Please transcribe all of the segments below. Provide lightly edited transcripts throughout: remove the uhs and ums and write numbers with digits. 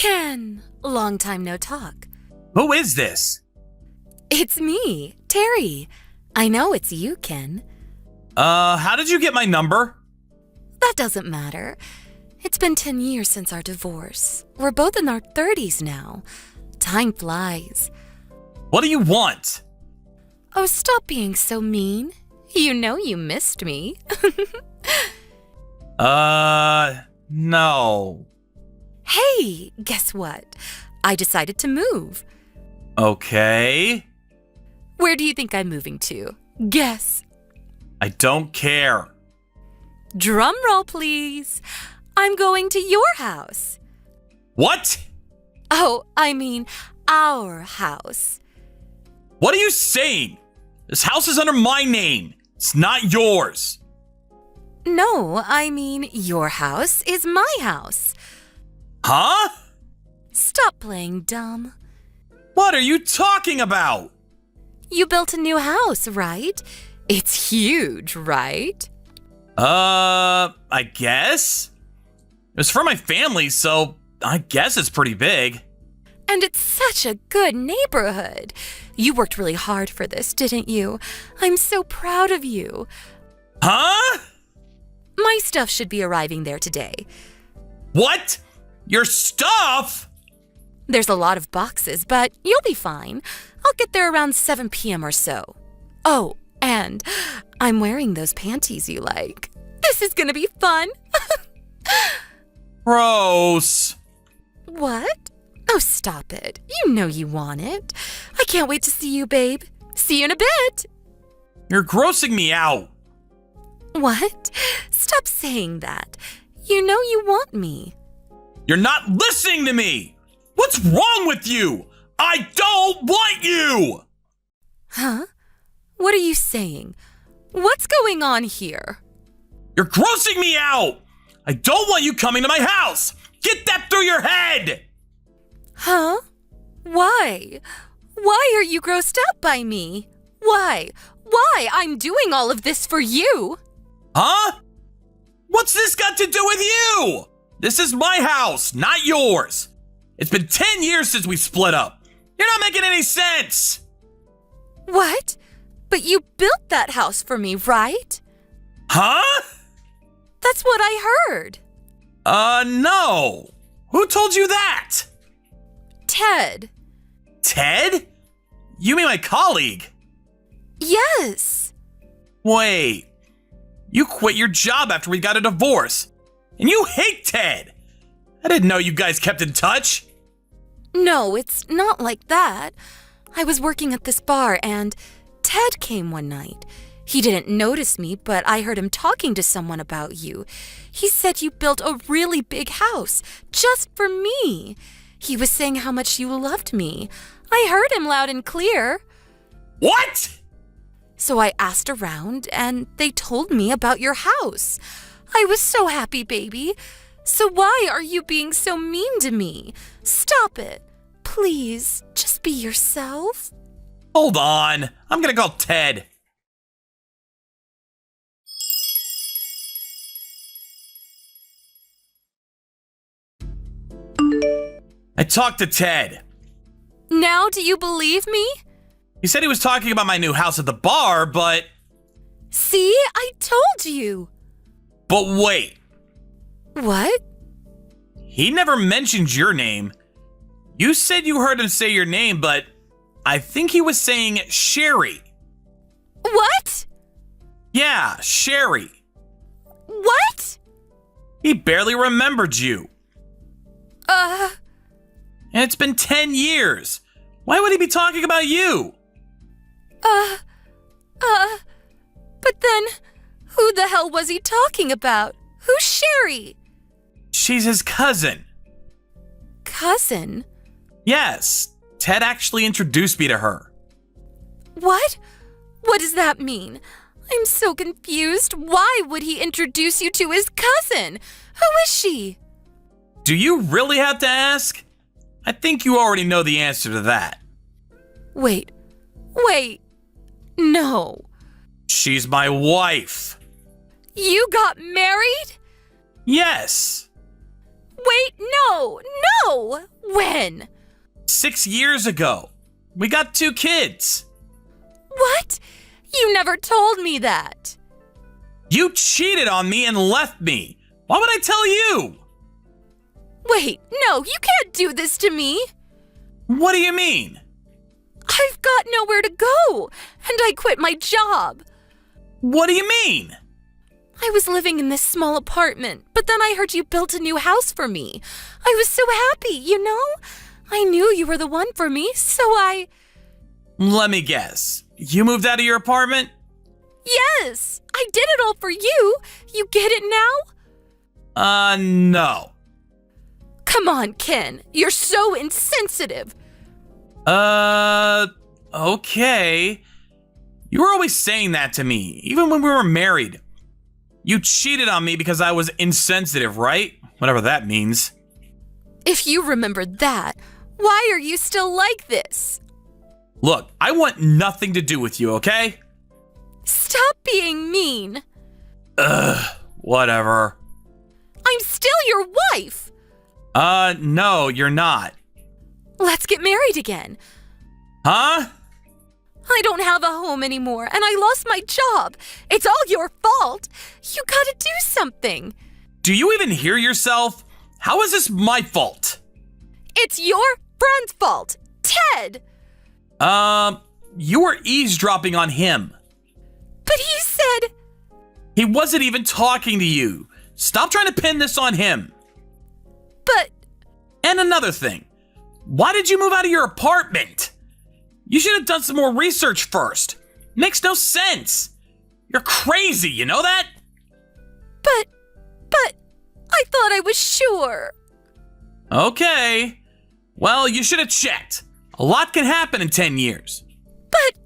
Ken, long time no talk. Who is this? It's me, Terry. I know it's you, Ken. How did you get my number? That doesn't matter. It's been 10 years since our divorce. We're both in our 30s now. Time flies. What do you want? Oh, stop being so mean. You know you missed me. No. Hey, guess what? I decided to move. Okay. Where do you think I'm moving to? Guess. I don't care. Drum roll, please. I'm going to your house. What? Oh, I mean our house. What are you saying? This house is under my name. It's not yours. No, I mean your house is my house. Huh? Stop playing dumb. What are you talking about? You built a new house, right? It's huge, right? I guess? It was for my family, so I guess it's pretty big. And it's such a good neighborhood. You worked really hard for this, didn't you? I'm so proud of you. Huh? My stuff should be arriving there today. What? Your stuff? There's a lot of boxes, but you'll be fine. I'll get there around 7 p.m. or so. Oh, and I'm wearing those panties you like. This is gonna be fun. Gross. What? Oh, stop it. You know you want it. I can't wait to see you, babe. See you in a bit. You're grossing me out. What? Stop saying that. You know you want me. You're not listening to me. What's wrong with you? I don't want you. Huh? What are you saying? What's going on here? You're grossing me out. I don't want you coming to my house. Get that through your head. Huh? Why? Why are you grossed out by me? Why? Why? I'm doing all of this for you. Huh? What's this got to do with you? This is my house, not yours. It's been 10 years since we split up. You're not making any sense. What? But you built that house for me, right? Huh? That's what I heard. No. Who told you that? Ted. Ted? You mean my colleague? Yes. Wait. You quit your job after we got a divorce. And you hate Ted. I didn't know you guys kept in touch. No, it's not like that. I was working at this bar and Ted came one night. He didn't notice me, but I heard him talking to someone about you. He said you built a really big house just for me. He was saying how much you loved me. I heard him loud and clear. What? So I asked around and they told me about your house. I was so happy, baby. So why are you being so mean to me? Stop it. Please, just be yourself. Hold on. I'm gonna call Ted. I talked to Ted. Now do you believe me? He said he was talking about my new house at the bar, but... See, I told you. But wait. What? He never mentioned your name. You said you heard him say your name, but I think he was saying Sherry. What? Yeah, Sherry. What? He barely remembered you. And it's been 10 years. Why would he be talking about you? But then, who the hell was he talking about? Who's Sherry? She's his cousin. Cousin? Yes, Ted actually introduced me to her. What? What does that mean? I'm so confused. Why would he introduce you to his cousin? Who is she? Do you really have to ask? I think you already know the answer to that. Wait. No. She's my wife. You got married? Yes. Wait, no. When? 6 years ago. We got 2 kids. What? You never told me that. You cheated on me and left me. Why would I tell you? Wait, no, you can't do this to me. What do you mean? I've got nowhere to go, and I quit my job. What do you mean? I was living in this small apartment, but then I heard you built a new house for me. I was so happy, you know? I knew you were the one for me, so I... Let me guess. You moved out of your apartment? Yes, I did it all for you. You get it now? No. Come on, Ken. You're so insensitive. Okay. You were always saying that to me, even when we were married. You cheated on me because I was insensitive, right? Whatever that means. If you remember that, why are you still like this? Look, I want nothing to do with you, okay? Stop being mean. Whatever. I'm still your wife. No, you're not. Let's get married again. Huh? I don't have a home anymore, and I lost my job. It's all your fault. You gotta do something. Do you even hear yourself? How is this my fault? It's your friend's fault, Ted. You were eavesdropping on him. But he said... He wasn't even talking to you. Stop trying to pin this on him. But... And another thing. Why did you move out of your apartment? You should have done some more research first. Makes no sense. You're crazy, you know that? But... I thought I was sure. Okay. Well, you should have checked. A lot can happen in 10 years. But...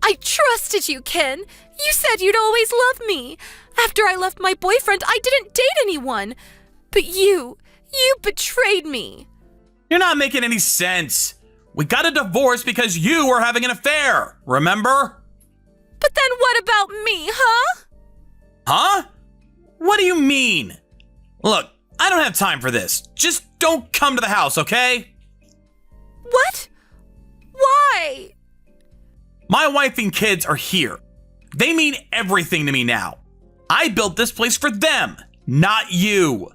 I trusted you, Ken. You said you'd always love me. After I left my boyfriend, I didn't date anyone. But you betrayed me. You're not making any sense. We got a divorce because you were having an affair, remember? But then what about me, huh? Huh? What do you mean? Look, I don't have time for this. Just don't come to the house, okay? What? Why? My wife and kids are here. They mean everything to me now. I built this place for them, not you.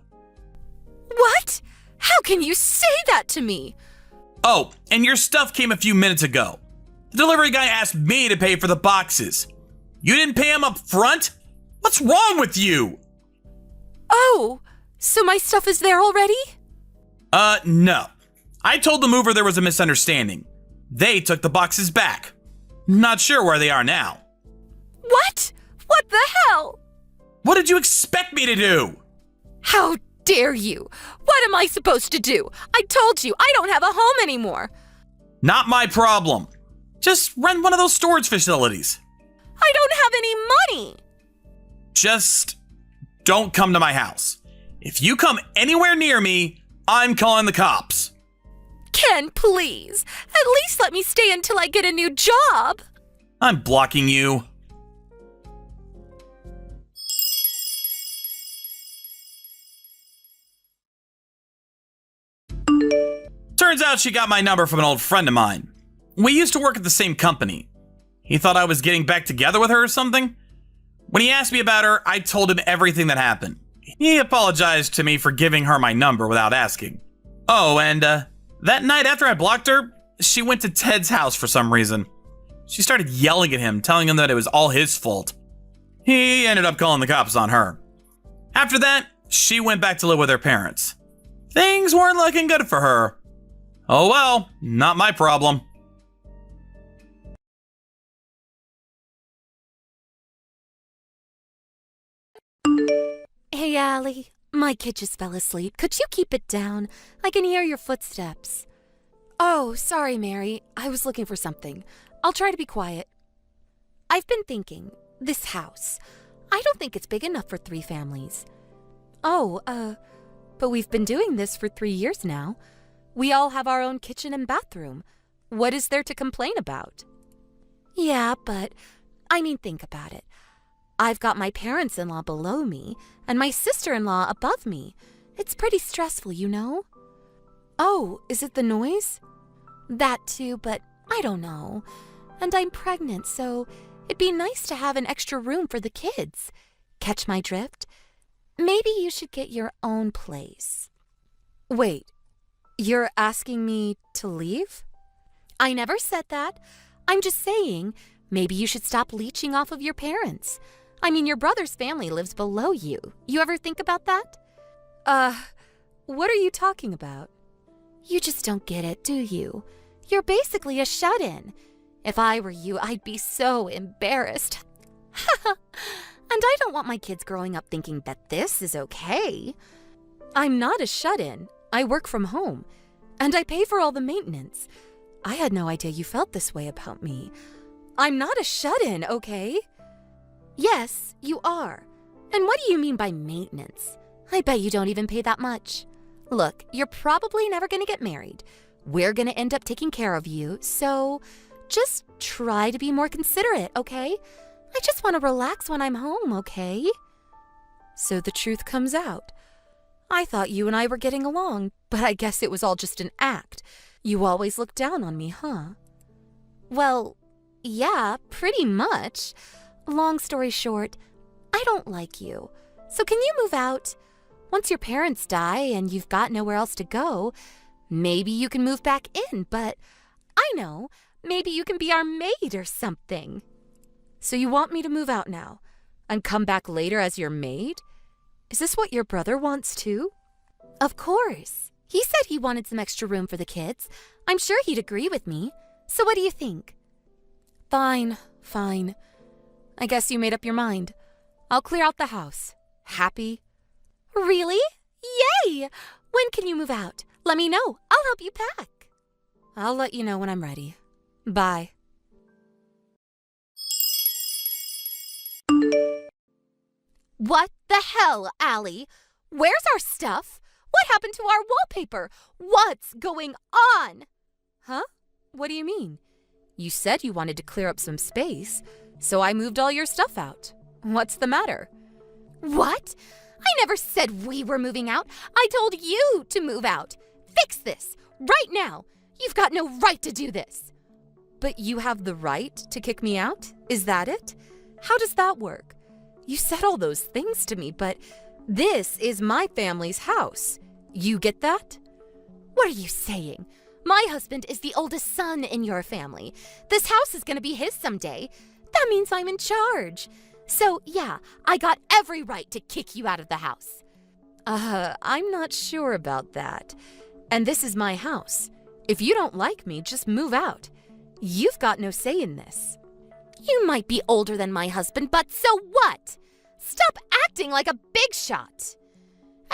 What? How can you say that to me? Oh, and your stuff came a few minutes ago. The delivery guy asked me to pay for the boxes. You didn't pay him up front? What's wrong with you? Oh, so my stuff is there already? No. I told the mover there was a misunderstanding. They took the boxes back. Not sure where they are now. What? What the hell? What did you expect me to do? How dare you? What am I supposed to do? I told you, I don't have a home anymore. Not my problem. Just rent one of those storage facilities. I don't have any money. Just don't come to my house. If you come anywhere near me, I'm calling the cops. Ken, please. At least let me stay until I get a new job. I'm blocking you. Turns out she got my number from an old friend of mine. We used to work at the same company. He thought I was getting back together with her or something. When he asked me about her, I told him everything that happened. He apologized to me for giving her my number without asking. Oh, and that night after I blocked her, she went to Ted's house for some reason. She started yelling at him, telling him that it was all his fault. He ended up calling the cops on her. After that, she went back to live with her parents. Things weren't looking good for her. Oh well, not my problem. Hey, Allie. My kid just fell asleep. Could you keep it down? I can hear your footsteps. Oh, sorry, Mary. I was looking for something. I'll try to be quiet. I've been thinking, this house. I don't think it's big enough for 3 families. Oh, but we've been doing this for 3 years now. We all have our own kitchen and bathroom. What is there to complain about? Yeah, but, think about it. I've got my parents-in-law below me and my sister-in-law above me. It's pretty stressful, you know? Oh, is it the noise? That too, but I don't know. And I'm pregnant, so it'd be nice to have an extra room for the kids. Catch my drift? Maybe you should get your own place. Wait, you're asking me to leave? I never said that. I'm just saying, maybe you should stop leeching off of your parents. I mean, your brother's family lives below you. You ever think about that? What are you talking about? You just don't get it, do you? You're basically a shut-in. If I were you, I'd be so embarrassed. And I don't want my kids growing up thinking that this is okay. I'm not a shut-in. I work from home. And I pay for all the maintenance. I had no idea you felt this way about me. I'm not a shut-in, okay? Yes, you are. And what do you mean by maintenance? I bet you don't even pay that much. Look, you're probably never going to get married. We're going to end up taking care of you, so just try to be more considerate, okay? I just want to relax when I'm home, okay? So the truth comes out. I thought you and I were getting along, but I guess it was all just an act. You always look down on me, huh? Well, yeah, pretty much. Long story short, I don't like you. So can you move out? Once your parents die and you've got nowhere else to go, maybe you can move back in, but I know, maybe you can be our maid or something. So you want me to move out now and come back later as your maid? Is this what your brother wants too? Of course. He said he wanted some extra room for the kids. I'm sure he'd agree with me. So what do you think? Fine. I guess you made up your mind. I'll clear out the house. Happy? Really? Yay! When can you move out? Let me know. I'll help you pack. I'll let you know when I'm ready. Bye. What the hell, Allie? Where's our stuff? What happened to our wallpaper? What's going on? Huh? What do you mean? You said you wanted to clear up some space, so I moved all your stuff out. What's the matter? What? I never said we were moving out. I told you to move out. Fix this right now. You've got no right to do this. But you have the right to kick me out? Is that it? How does that work? You said all those things to me, but this is my family's house. You get that? What are you saying? My husband is the oldest son in your family. This house is going to be his someday. That means I'm in charge. So, yeah, I got every right to kick you out of the house. I'm not sure about that. And this is my house. If you don't like me, just move out. You've got no say in this. You might be older than my husband, but so what? Stop acting like a big shot.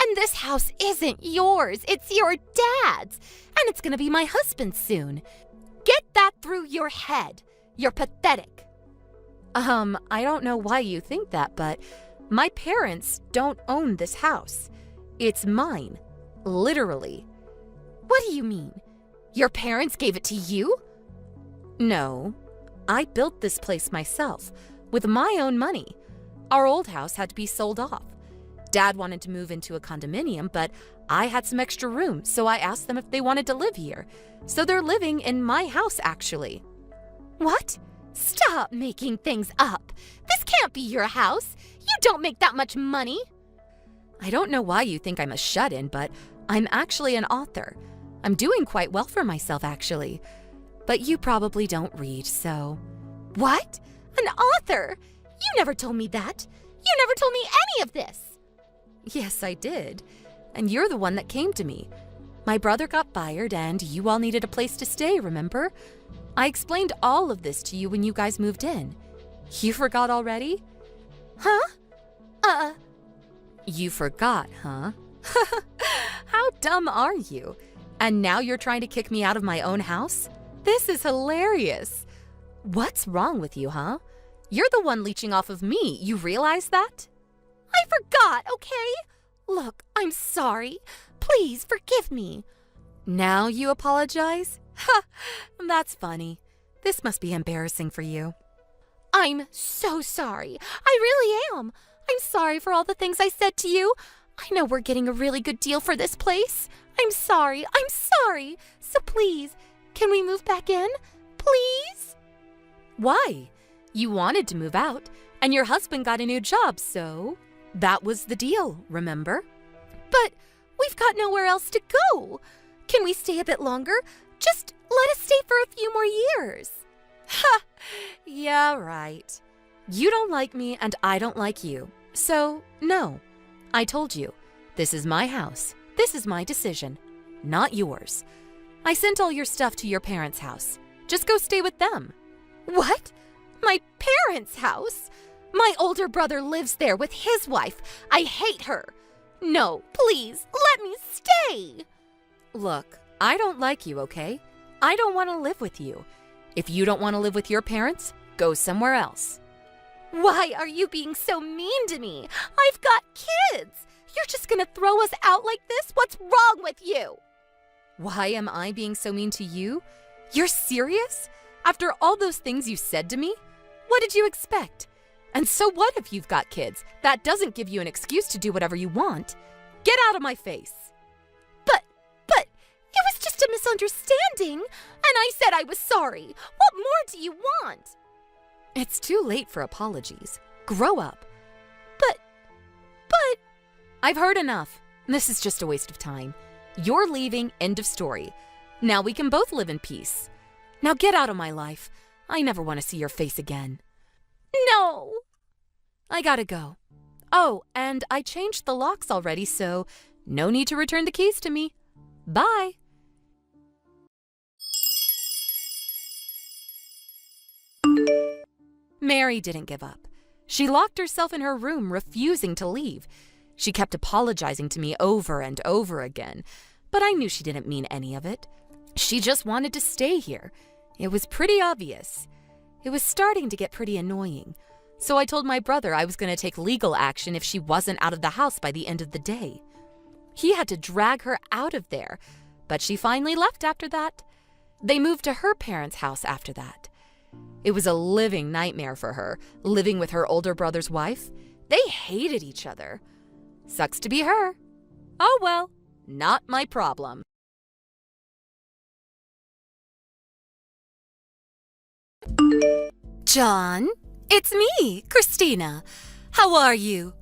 And this house isn't yours. It's your dad's. And it's going to be my husband's soon. Get that through your head. You're pathetic. I don't know why you think that, but my parents don't own this house. It's mine. Literally. What do you mean? Your parents gave it to you? No. I built this place myself, with my own money. Our old house had to be sold off. Dad wanted to move into a condominium, but I had some extra room, so I asked them if they wanted to live here. So they're living in my house, actually. What? Stop making things up. This can't be your house. You don't make that much money. I don't know why you think I'm a shut-in, but I'm actually an author. I'm doing quite well for myself, actually. But you probably don't read, so... What? An author? You never told me that. You never told me any of this. Yes, I did. And you're the one that came to me. My brother got fired and you all needed a place to stay, remember? I explained all of this to you when you guys moved in. You forgot already? Huh? You forgot, huh? How dumb are you? And now you're trying to kick me out of my own house? This is hilarious. What's wrong with you, huh? You're the one leeching off of me. You realize that? I forgot, okay? Look, I'm sorry. Please forgive me. Now you apologize? Ha! That's funny. This must be embarrassing for you. I'm so sorry. I really am. I'm sorry for all the things I said to you. I know we're getting a really good deal for this place. I'm sorry. So please, can we move back in? Please? Why? You wanted to move out, and your husband got a new job, so that was the deal, remember? But we've got nowhere else to go. Can we stay a bit longer? Just let us stay for a few more years. Ha! Yeah, right. You don't like me and I don't like you. So, no. I told you. This is my house. This is my decision, not yours. I sent all your stuff to your parents' house. Just go stay with them. What? My parents' house? My older brother lives there with his wife. I hate her. No, please, let me stay. Look, I don't like you, okay? I don't want to live with you. If you don't want to live with your parents, go somewhere else. Why are you being so mean to me? I've got kids. You're just gonna throw us out like this? What's wrong with you? Why am I being so mean to you? You're serious? After all those things you said to me? What did you expect? And so what if you've got kids? That doesn't give you an excuse to do whatever you want. Get out of my face. But, it was just a misunderstanding, and I said I was sorry. What more do you want? It's too late for apologies. Grow up. But, I've heard enough. This is just a waste of time. You're leaving, end of story. Now we can both live in peace. Now get out of my life. I never want to see your face again. No! I gotta go. Oh, and I changed the locks already, so no need to return the keys to me. Bye. Mary didn't give up. She locked herself in her room, refusing to leave. She kept apologizing to me over and over again, but I knew she didn't mean any of it. She just wanted to stay here. It was pretty obvious. It was starting to get pretty annoying, so I told my brother I was going to take legal action if she wasn't out of the house by the end of the day. He had to drag her out of there, but she finally left after that. They moved to her parents' house after that. It was a living nightmare for her, living with her older brother's wife. They hated each other. Sucks to be her. Oh well, not my problem. John, it's me, Christina. How are you?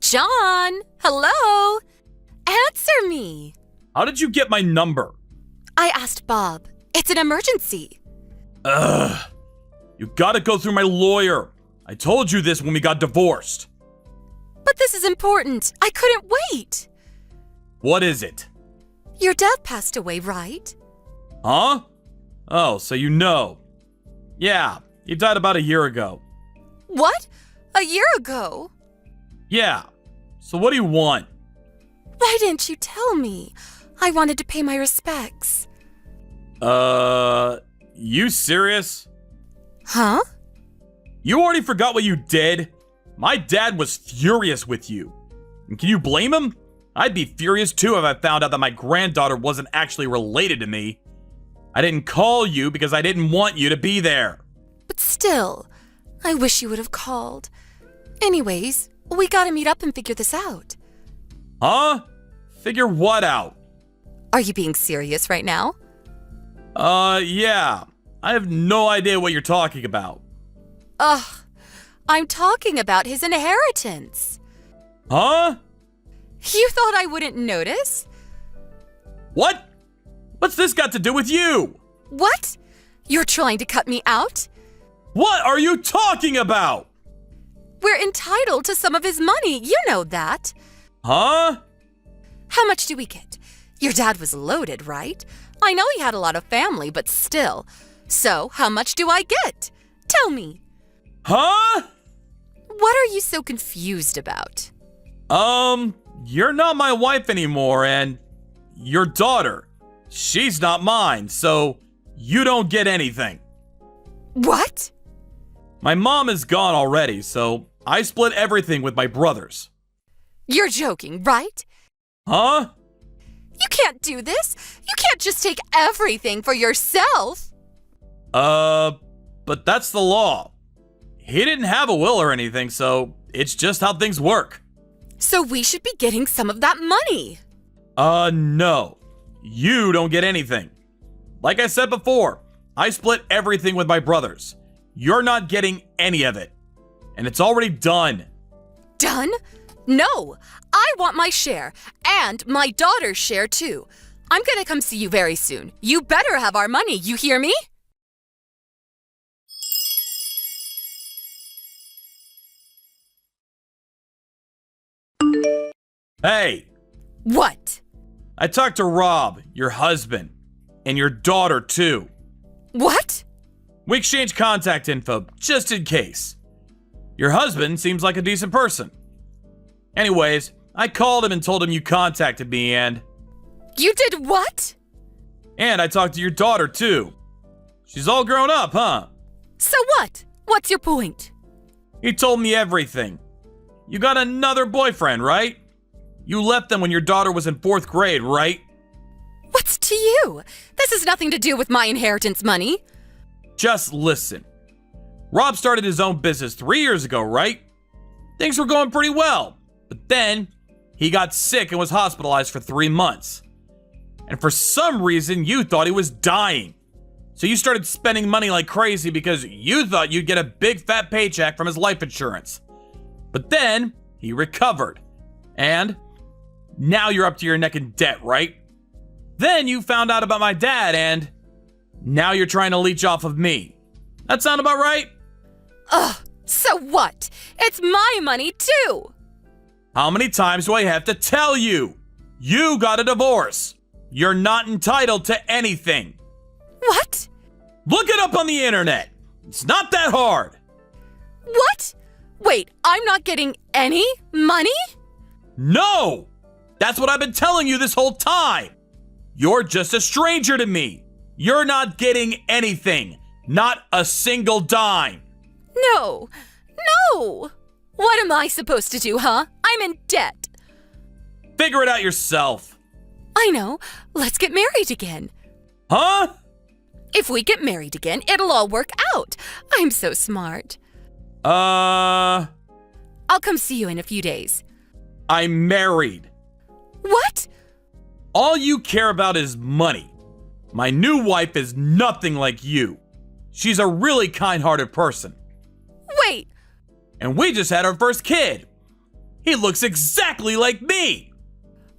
John, hello? Answer me. How did you get my number? I asked Bob. It's an emergency. Ugh. You gotta go through my lawyer. I told you this when we got divorced. But this is important. I couldn't wait. What is it? Your dad passed away, right? Huh? Oh, so you know. Yeah, he died about a year ago. What? A year ago? Yeah. So what do you want? Why didn't you tell me? I wanted to pay my respects. You serious? Huh? You already forgot what you did? My dad was furious with you. And can you blame him? I'd be furious too if I found out that my granddaughter wasn't actually related to me. I didn't call you because I didn't want you to be there. But still, I wish you would have called. Anyways, we gotta meet up and figure this out. Huh? Figure what out? Are you being serious right now? Yeah. I have no idea what you're talking about. Ugh, I'm talking about his inheritance. Huh? You thought I wouldn't notice? What? What's this got to do with you? What? You're trying to cut me out? What are you talking about? We're entitled to some of his money, you know that. Huh? How much do we get? Your dad was loaded, right? I know he had a lot of family, but still. So, how much do I get? Tell me. Huh? What are you so confused about? You're not my wife anymore, and your daughter, she's not mine, so you don't get anything. What? My mom is gone already, so I split everything with my brothers. You're joking, right? Huh? You can't do this. You can't just take everything for yourself. But that's the law. He didn't have a will or anything, so it's just how things work. So we should be getting some of that money. No. You don't get anything. Like I said before, I split everything with my brothers. You're not getting any of it. And it's already done. Done? No! I want my share, and my daughter's share too. I'm gonna come see you very soon. You better have our money, you hear me? Hey! What? I talked to Rob, your husband, and your daughter too. What? We exchanged contact info, just in case. Your husband seems like a decent person. Anyways, I called him and told him you contacted me and You did what? I talked to your daughter too. She's all grown up, huh? So what? What's your point? He told me everything. You got another boyfriend, right? You left them when your daughter was in 4th grade, right? What's to you? This has nothing to do with my inheritance money. Just listen. Rob started his own business 3 years ago, right? Things were going pretty well. But then, he got sick and was hospitalized for 3 months. And for some reason, you thought he was dying. So you started spending money like crazy because you thought you'd get a big fat paycheck from his life insurance. But then, he recovered. And now you're up to your neck in debt, right? Then you found out about my dad and now you're trying to leech off of me. That sound about right? Ugh, so what? It's my money too! How many times do I have to tell you? You got a divorce. You're not entitled to anything. What? Look it up on the internet. It's not that hard. What? Wait, I'm not getting any money? No! That's what I've been telling you this whole time. You're just a stranger to me. You're not getting anything. Not a single dime. No. No! What am I supposed to do, huh? I'm in debt. Figure it out yourself. I know. Let's get married again. Huh? If we get married again, it'll all work out. I'm so smart. I'll come see you in a few days. I'm married. What? All you care about is money. My new wife is nothing like you. She's a really kind-hearted person. Wait. And we just had our first kid. He looks exactly like me.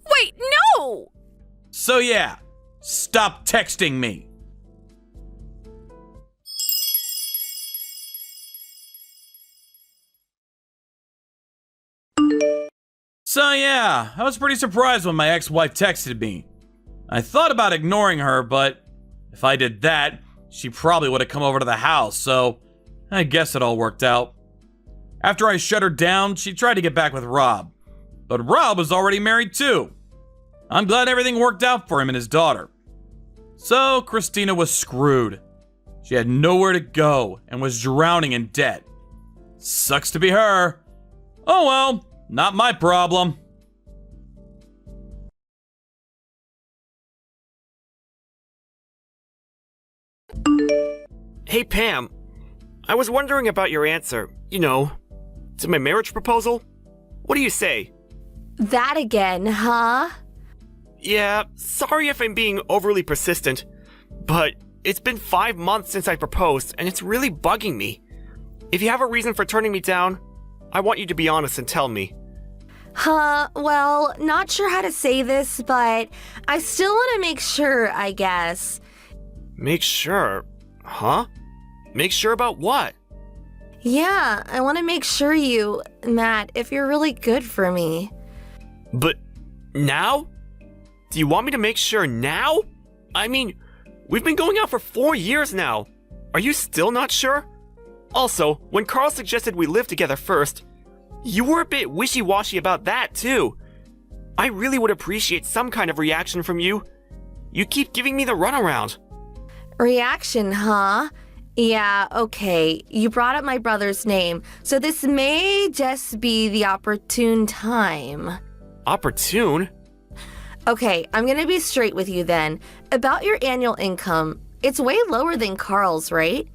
Wait, no! So yeah, stop texting me. So yeah, I was pretty surprised when my ex-wife texted me. I thought about ignoring her, but if I did that, she probably would have come over to the house, so I guess it all worked out. After I shut her down, she tried to get back with Rob, but Rob was already married too. I'm glad everything worked out for him and his daughter. So Christina was screwed. She had nowhere to go and was drowning in debt. Sucks to be her. Oh well, not my problem. Hey Pam, I was wondering about your answer, to my marriage proposal. What do you say? That again, huh? Yeah, sorry if I'm being overly persistent, but it's been 5 months since I proposed and it's really bugging me. If you have a reason for turning me down, I want you to be honest and tell me. Well, not sure how to say this, but I still want to make sure, I guess. Make sure? Huh? Make sure about what? Yeah, I want to make sure Matt, if you're really good for me. But now? Do you want me to make sure now? I mean, we've been going out for 4 years now. Are you still not sure? Also, when Carl suggested we live together first, you were a bit wishy-washy about that too. I really would appreciate some kind of reaction from you. You keep giving me the runaround. Reaction, huh? Yeah, okay. You brought up my brother's name, so this may just be the opportune time. Opportune? Okay, I'm gonna be straight with you then. About your annual income, it's way lower than Carl's, right?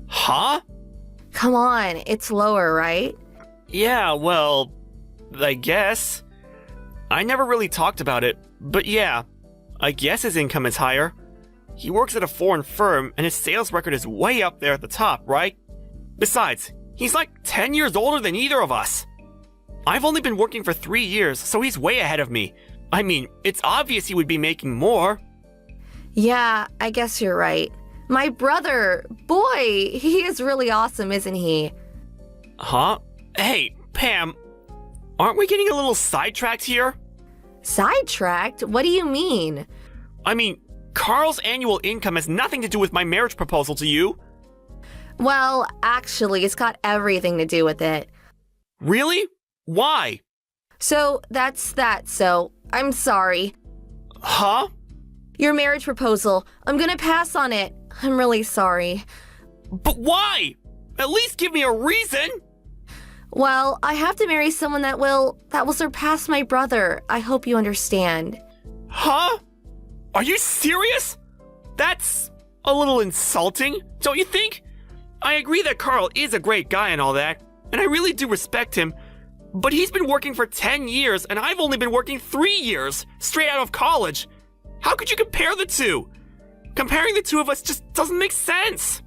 Huh? Come on, it's lower, right? Yeah, well, I guess. I never really talked about it, but yeah, I guess his income is higher. He works at a foreign firm and his sales record is way up there at the top, right? Besides, he's like 10 years older than either of us. I've only been working for 3 years, so he's way ahead of me. I mean, it's obvious he would be making more. Yeah, I guess you're right. My brother, boy, he is really awesome, isn't he? Huh? Hey, Pam, aren't we getting a little sidetracked here? Sidetracked? What do you mean? I mean, Carl's annual income has nothing to do with my marriage proposal to you. Well, actually, it's got everything to do with it. Really? Why? So, that's that, so I'm sorry. Huh? Your marriage proposal, I'm gonna pass on it. I'm really sorry. But why? At least give me a reason! Well, I have to marry someone that will surpass my brother. I hope you understand. Huh? Are you serious? That's a little insulting, don't you think? I agree that Carl is a great guy and all that, and I really do respect him, but he's been working for 10 years and I've only been working 3 years, straight out of college. How could you compare the two? Comparing the two of us just doesn't make sense.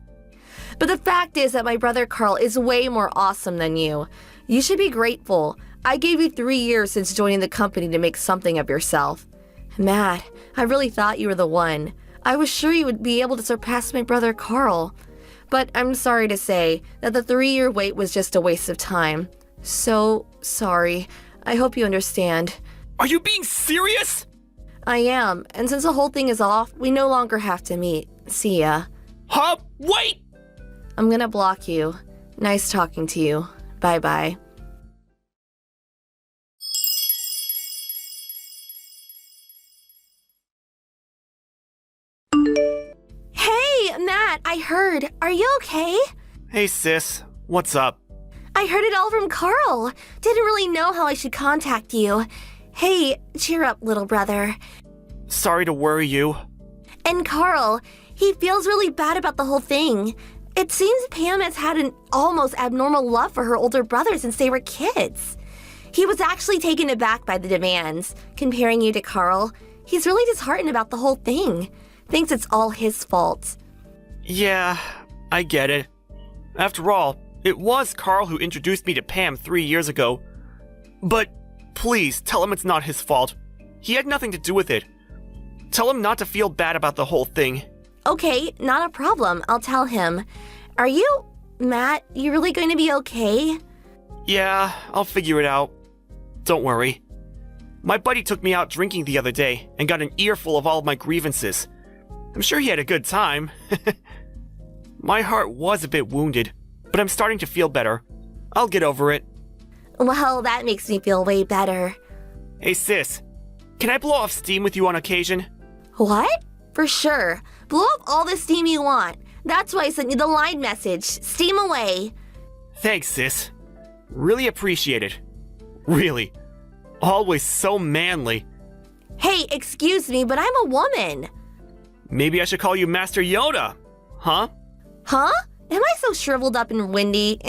But the fact is that my brother Carl is way more awesome than you. You should be grateful. I gave you 3 years since joining the company to make something of yourself. Matt, I really thought you were the one. I was sure you would be able to surpass my brother Carl. But I'm sorry to say that the 3-year wait was just a waste of time. So sorry. I hope you understand. Are you being serious? I am, and since the whole thing is off, we no longer have to meet. See ya. Huh? Wait! I'm gonna block you. Nice talking to you. Bye-bye. Hey, Matt, I heard. Are you okay? Hey sis, what's up? I heard it all from Carl. Didn't really know how I should contact you. Hey, cheer up, little brother. Sorry to worry you. And Carl, he feels really bad about the whole thing. It seems Pam has had an almost abnormal love for her older brother since they were kids. He was actually taken aback by the demands, comparing you to Carl. He's really disheartened about the whole thing. Thinks it's all his fault. Yeah, I get it. After all, it was Carl who introduced me to Pam 3 years ago. But please, tell him it's not his fault. He had nothing to do with it. Tell him not to feel bad about the whole thing. Okay, not a problem. I'll tell him. Are you... Matt, you really going to be okay? Yeah, I'll figure it out. Don't worry. My buddy took me out drinking the other day and got an earful of all of my grievances. I'm sure he had a good time. My heart was a bit wounded, but I'm starting to feel better. I'll get over it. Well, that makes me feel way better. Hey sis, can I blow off steam with you on occasion? What? For sure. Blow up all the steam you want. That's why I sent you the line message. Steam away. Thanks, sis. Really appreciate it. Really. Always so manly. Hey, excuse me, but I'm a woman. Maybe I should call you Master Yoda. Huh? Huh? Am I so shriveled up and windy?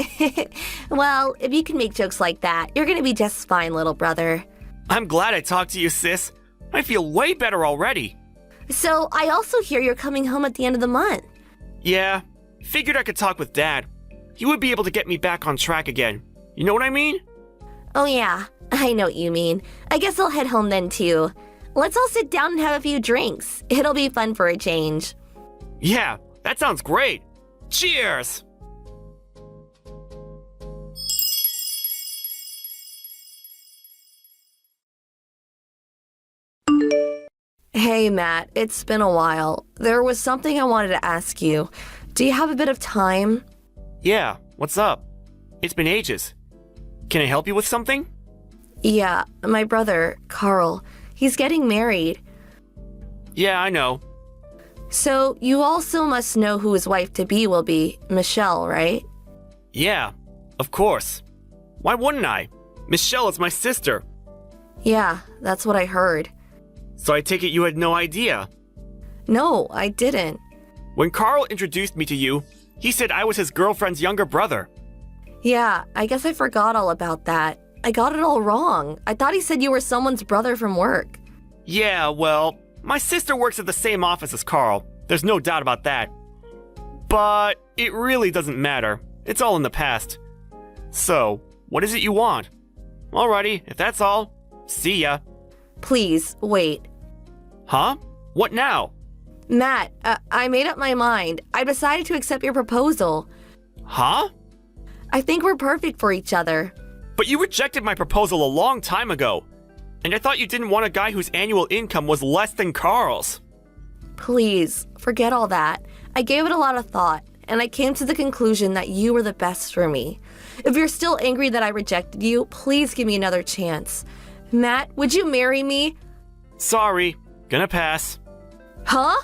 Well, if you can make jokes like that, you're gonna be just fine, little brother. I'm glad I talked to you, sis. I feel way better already. So, I also hear you're coming home at the end of the month. Yeah, figured I could talk with Dad. He would be able to get me back on track again. You know what I mean? Oh yeah, I know what you mean. I guess I'll head home then too. Let's all sit down and have a few drinks. It'll be fun for a change. Yeah, that sounds great. Cheers! Hey Matt, it's been a while. There was something I wanted to ask you. Do you have a bit of time? Yeah, what's up? It's been ages. Can I help you with something? Yeah, my brother, Carl, he's getting married. Yeah, I know. So you also must know who his wife-to-be will be, Michelle, right? Yeah, of course. Why wouldn't I? Michelle is my sister. Yeah, that's what I heard. So I take it you had no idea. No, I didn't. When Carl introduced me to you, he said I was his girlfriend's younger brother. Yeah, I guess I forgot all about that. I got it all wrong. I thought he said you were someone's brother from work. Yeah, well, my sister works at the same office as Carl. There's no doubt about that. But it really doesn't matter. It's all in the past. So, what is it you want? Alrighty, if that's all, see ya. Please, wait. Huh? What now? Matt, I made up my mind. I decided to accept your proposal. Huh? I think we're perfect for each other. But you rejected my proposal a long time ago. And I thought you didn't want a guy whose annual income was less than Carl's. Please, forget all that. I gave it a lot of thought, and I came to the conclusion that you were the best for me. If you're still angry that I rejected you, please give me another chance. Matt, would you marry me? Sorry, gonna pass. Huh?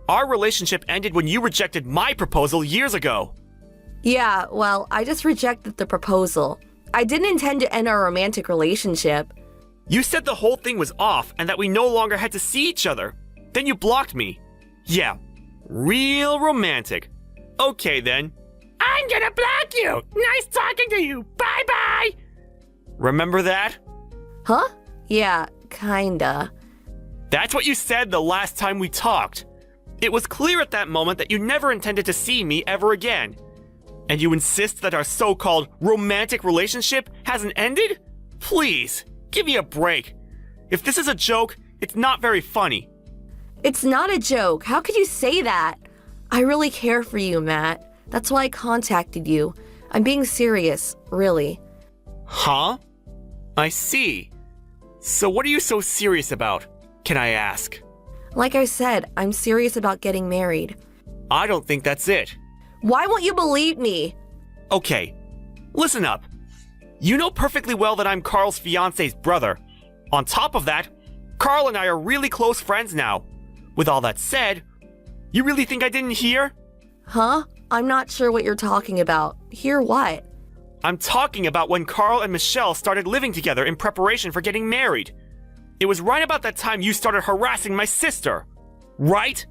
Our relationship ended when you rejected my proposal years ago. Yeah, well, I just rejected the proposal. I didn't intend to end our romantic relationship. You said the whole thing was off and that we no longer had to see each other. Then you blocked me. Yeah, real romantic. Okay then. I'm gonna block you. Nice talking to you. Bye-bye. Remember that? Huh? Yeah, kinda. That's what you said the last time we talked. It was clear at that moment that you never intended to see me ever again. And you insist that our so-called romantic relationship hasn't ended? Please, give me a break. If this is a joke, it's not very funny. It's not a joke. How could you say that? I really care for you, Matt. That's why I contacted you. I'm being serious, really. Huh? I see. So what are you so serious about, can I ask? Like I said, I'm serious about getting married. I don't think that's it. Why won't you believe me? Okay, listen up. You know perfectly well that I'm Carl's fiance's brother. On top of that, Carl and I are really close friends now. With all that said, you really think I didn't hear? Huh? I'm not sure what you're talking about. Hear what? I'm talking about when Carl and Michelle started living together in preparation for getting married. It was right about that time you started harassing my sister. Right?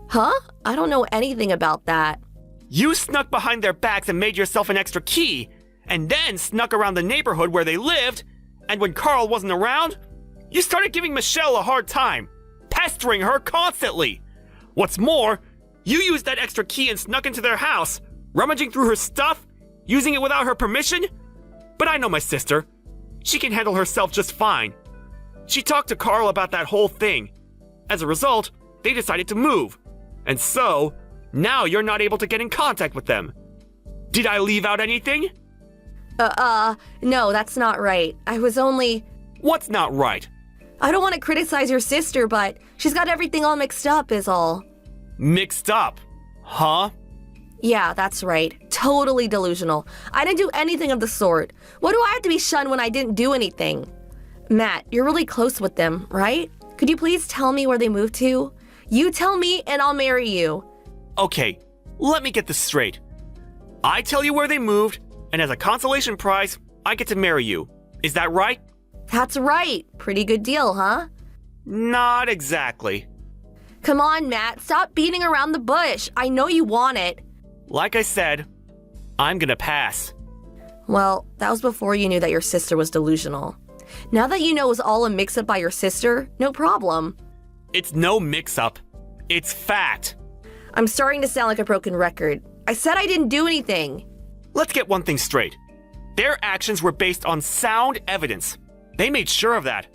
Huh? I don't know anything about that. You snuck behind their backs and made yourself an extra key, and then snuck around the neighborhood where they lived, and when Carl wasn't around, you started giving Michelle a hard time, pestering her constantly. What's more, you used that extra key and snuck into their house, rummaging through her stuff, using it without her permission. But I know my sister. She can handle herself just fine. She talked to Carl about that whole thing. As a result, they decided to move. And so, now you're not able to get in contact with them. Did I leave out anything? No, that's not right. I was only... What's not right? I don't want to criticize your sister, but she's got everything all mixed up is all. Mixed up? Huh? Yeah, that's right. Totally delusional. I didn't do anything of the sort. What do I have to be shunned when I didn't do anything? Matt, you're really close with them, right? Could you please tell me where they moved to? You tell me and I'll marry you. Okay, let me get this straight. I tell you where they moved, and as a consolation prize, I get to marry you. Is that right? That's right. Pretty good deal, huh? Not exactly. Come on, Matt. Stop beating around the bush. I know you want it. Like I said, I'm gonna pass. Well, that was before you knew that your sister was delusional. Now that you know it was all a mix-up by your sister, no problem. It's no mix-up. It's fact. I'm starting to sound like a broken record. I said I didn't do anything. Let's get one thing straight. Their actions were based on sound evidence. They made sure of that.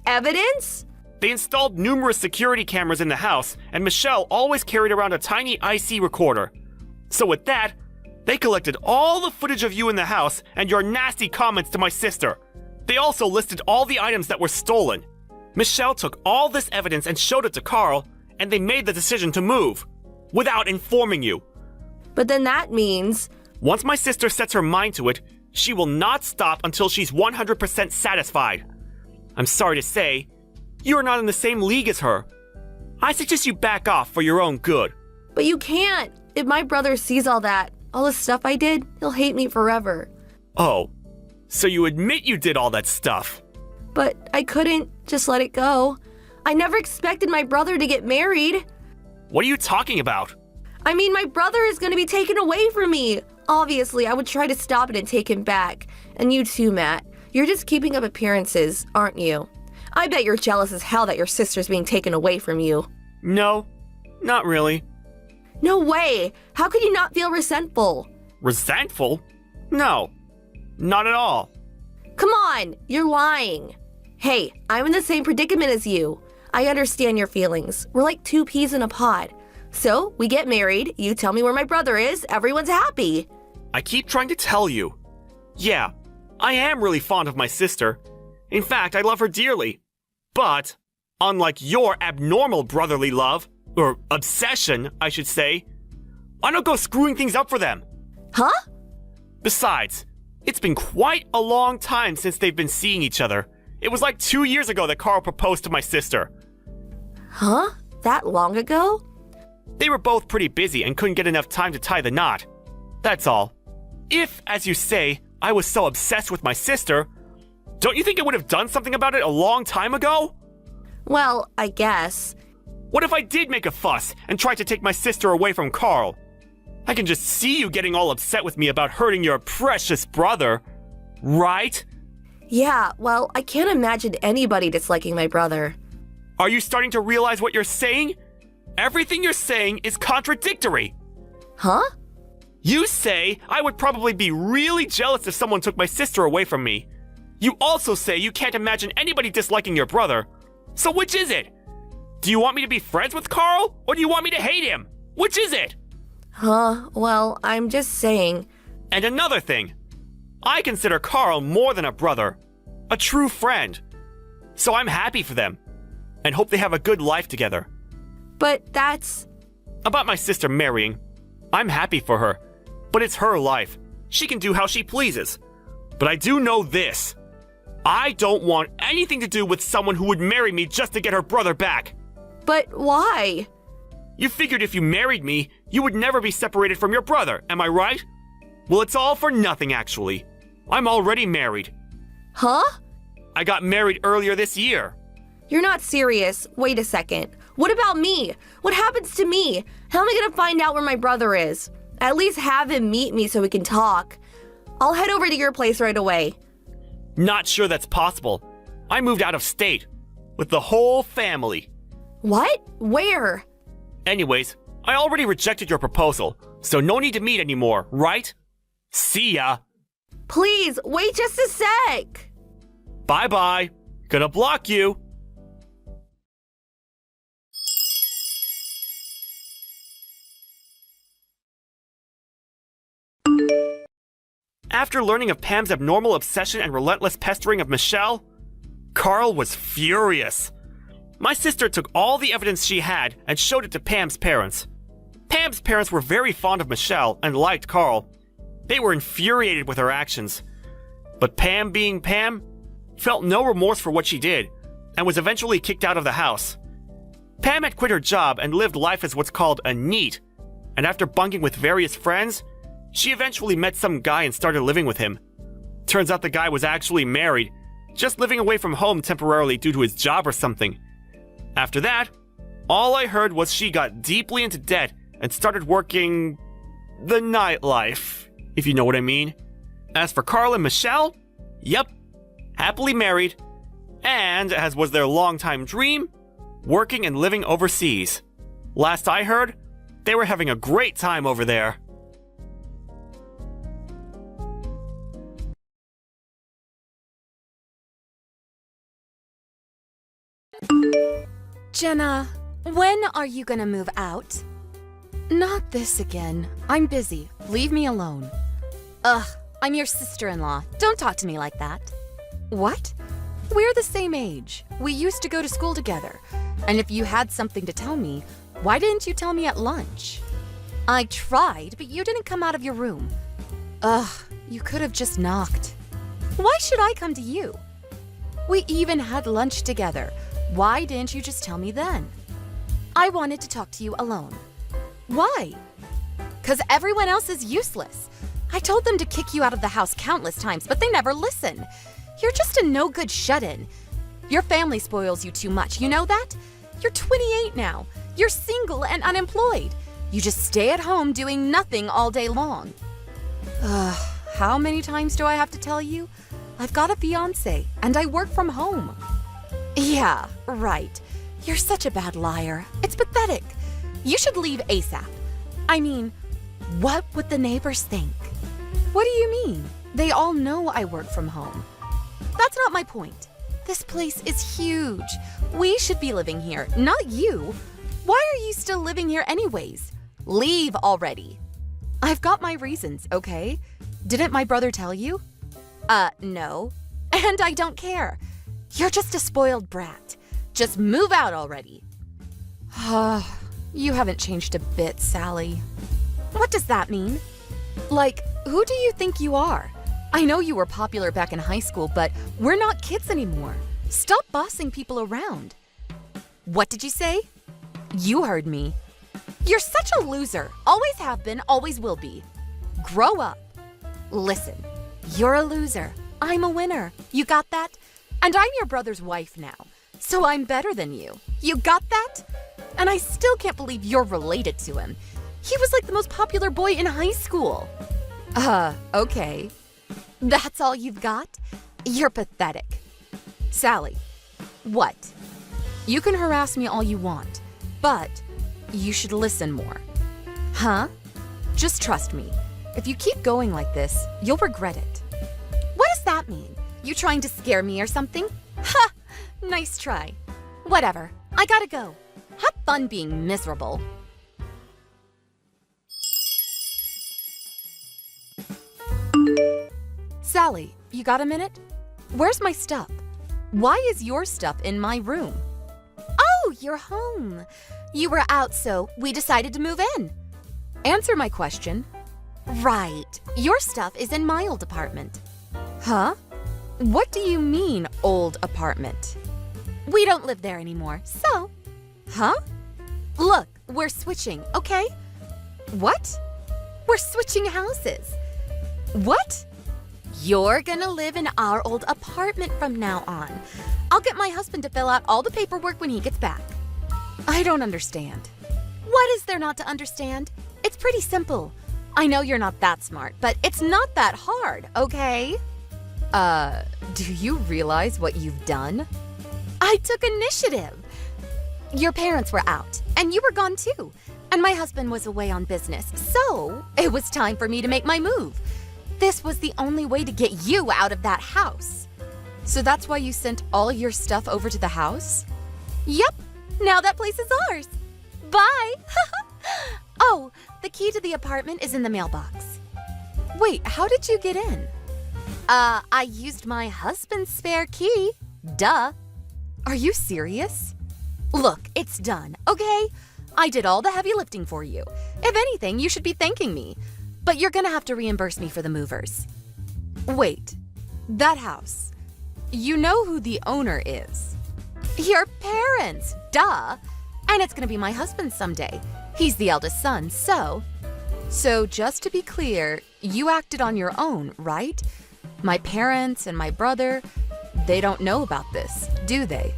Evidence? They installed numerous security cameras in the house, and Michelle always carried around a tiny IC recorder. So with that, they collected all the footage of you in the house and your nasty comments to my sister. They also listed all the items that were stolen. Michelle took all this evidence and showed it to Carl, and they made the decision to move, without informing you. But then that means... Once my sister sets her mind to it, she will not stop until she's 100% satisfied. I'm sorry to say, you are not in the same league as her. I suggest you back off for your own good. But you can't. If my brother sees all that, all the stuff I did, he'll hate me forever. Oh, so you admit you did all that stuff? But I couldn't just let it go. I never expected my brother to get married. What are you talking about? I mean, my brother is going to be taken away from me. Obviously, I would try to stop it and take him back. And you too, Matt. You're just keeping up appearances, aren't you? I bet you're jealous as hell that your sister's being taken away from you. No, not really. No way! How could you not feel resentful? Resentful? No, not at all. Come on, you're lying. Hey, I'm in the same predicament as you. I understand your feelings. We're like two peas in a pod. So, we get married, you tell me where my brother is, everyone's happy. I keep trying to tell you. Yeah, I am really fond of my sister. In fact, I love her dearly. But, unlike your abnormal brotherly love, or obsession, I should say, I don't go screwing things up for them. Huh? Besides, it's been quite a long time since they've been seeing each other. It was like 2 years ago that Carl proposed to my sister. Huh? That long ago? They were both pretty busy and couldn't get enough time to tie the knot. That's all. If, as you say, I was so obsessed with my sister, don't you think I would have done something about it a long time ago? Well, I guess. What if I did make a fuss and tried to take my sister away from Carl? I can just see you getting all upset with me about hurting your precious brother, right? Yeah, well, I can't imagine anybody disliking my brother. Are you starting to realize what you're saying? Everything you're saying is contradictory. Huh? You say I would probably be really jealous if someone took my sister away from me. You also say you can't imagine anybody disliking your brother. So which is it? Do you want me to be friends with Carl, or do you want me to hate him? Which is it? Huh, well, I'm just saying. And another thing. I consider Carl more than a brother, a true friend. So I'm happy for them, and hope they have a good life together. But that's... About my sister marrying, I'm happy for her, but it's her life. She can do how she pleases. But I do know this. I don't want anything to do with someone who would marry me just to get her brother back. But why? You figured if you married me, you would never be separated from your brother, am I right? Well, it's all for nothing, actually. I'm already married. Huh? I got married earlier this year. You're not serious. Wait a second. What about me? What happens to me? How am I gonna find out where my brother is? At least have him meet me so we can talk. I'll head over to your place right away. Not sure that's possible. I moved out of state. With the whole family. What? Where? Anyways, I already rejected your proposal, so no need to meet anymore, right? See ya! Please, wait just a sec! Bye-bye. Gonna block you. After learning of Pam's abnormal obsession and relentless pestering of Michelle, Carl was furious. My sister took all the evidence she had and showed it to Pam's parents. Pam's parents were very fond of Michelle and liked Carl. They were infuriated with her actions. But Pam, being Pam, felt no remorse for what she did and was eventually kicked out of the house. Pam had quit her job and lived life as what's called a NEET, and after bunking with various friends, she eventually met some guy and started living with him. Turns out the guy was actually married, just living away from home temporarily due to his job or something. After that, all I heard was she got deeply into debt and started working the nightlife, if you know what I mean. As for Carl and Michelle, yep, happily married, and, as was their longtime dream, working and living overseas. Last I heard, they were having a great time over there. Jenna, when are you gonna move out? Not this again. I'm busy. Leave me alone. Ugh, I'm your sister-in-law. Don't talk to me like that. What? We're the same age. We used to go to school together. And if you had something to tell me, why didn't you tell me at lunch? I tried, but you didn't come out of your room. Ugh, you could have just knocked. Why should I come to you? We even had lunch together. Why didn't you just tell me then? I wanted to talk to you alone. Why? 'Cause everyone else is useless. I told them to kick you out of the house countless times, but they never listen. You're just a no-good shut-in. Your family spoils you too much, you know that? You're 28 now. You're single and unemployed. You just stay at home doing nothing all day long. How many times do I have to tell you? I've got a fiancé, and I work from home. Yeah, right. You're such a bad liar. It's pathetic. You should leave ASAP. I mean, what would the neighbors think? What do you mean? They all know I work from home. That's not my point. This place is huge. We should be living here, not you. Why are you still living here anyways? Leave already. I've got my reasons, okay? Didn't my brother tell you? No. And I don't care. You're just a spoiled brat. Just move out already. You haven't changed a bit, Sally. What does that mean? Like, who do you think you are? I know you were popular back in high school, but we're not kids anymore. Stop bossing people around. What did you say? You heard me. You're such a loser. Always have been, always will be. Grow up. Listen, you're a loser. I'm a winner. You got that? And I'm your brother's wife now. So I'm better than you. You got that? And I still can't believe you're related to him. He was like the most popular boy in high school. Okay. That's all you've got? You're pathetic. Sally, what? You can harass me all you want, but you should listen more. Huh? Just trust me. If you keep going like this, you'll regret it. What does that mean? You trying to scare me or something? Ha! Nice try. Whatever. I gotta go. Have fun being miserable. Sally, you got a minute? Where's my stuff? Why is your stuff in my room? Oh, you're home. You were out, so we decided to move in. Answer my question. Right. Your stuff is in my old apartment. Huh? What do you mean, old apartment? We don't live there anymore, so... Huh? Look, we're switching, okay? What? We're switching houses. What? You're gonna live in our old apartment from now on. I'll get my husband to fill out all the paperwork when he gets back. I don't understand. What is there not to understand? It's pretty simple. I know you're not that smart, but it's not that hard, okay? Do you realize what you've done? I took initiative. Your parents were out, and you were gone too. And my husband was away on business, so it was time for me to make my move. This was the only way to get you out of that house. So that's why you sent all your stuff over to the house? Yep, now that place is ours. Bye. Oh, the key to the apartment is in the mailbox. Wait, how did you get in? I used my husband's spare key. Duh. Are you serious? Look, it's done, okay? I did all the heavy lifting for you. If anything, you should be thanking me. But you're gonna have to reimburse me for the movers. Wait, that house. You know who the owner is. Your parents, duh. And it's gonna be my husband someday. He's the eldest son, so... So just to be clear, you acted on your own, right? My parents and my brother, they don't know about this, do they?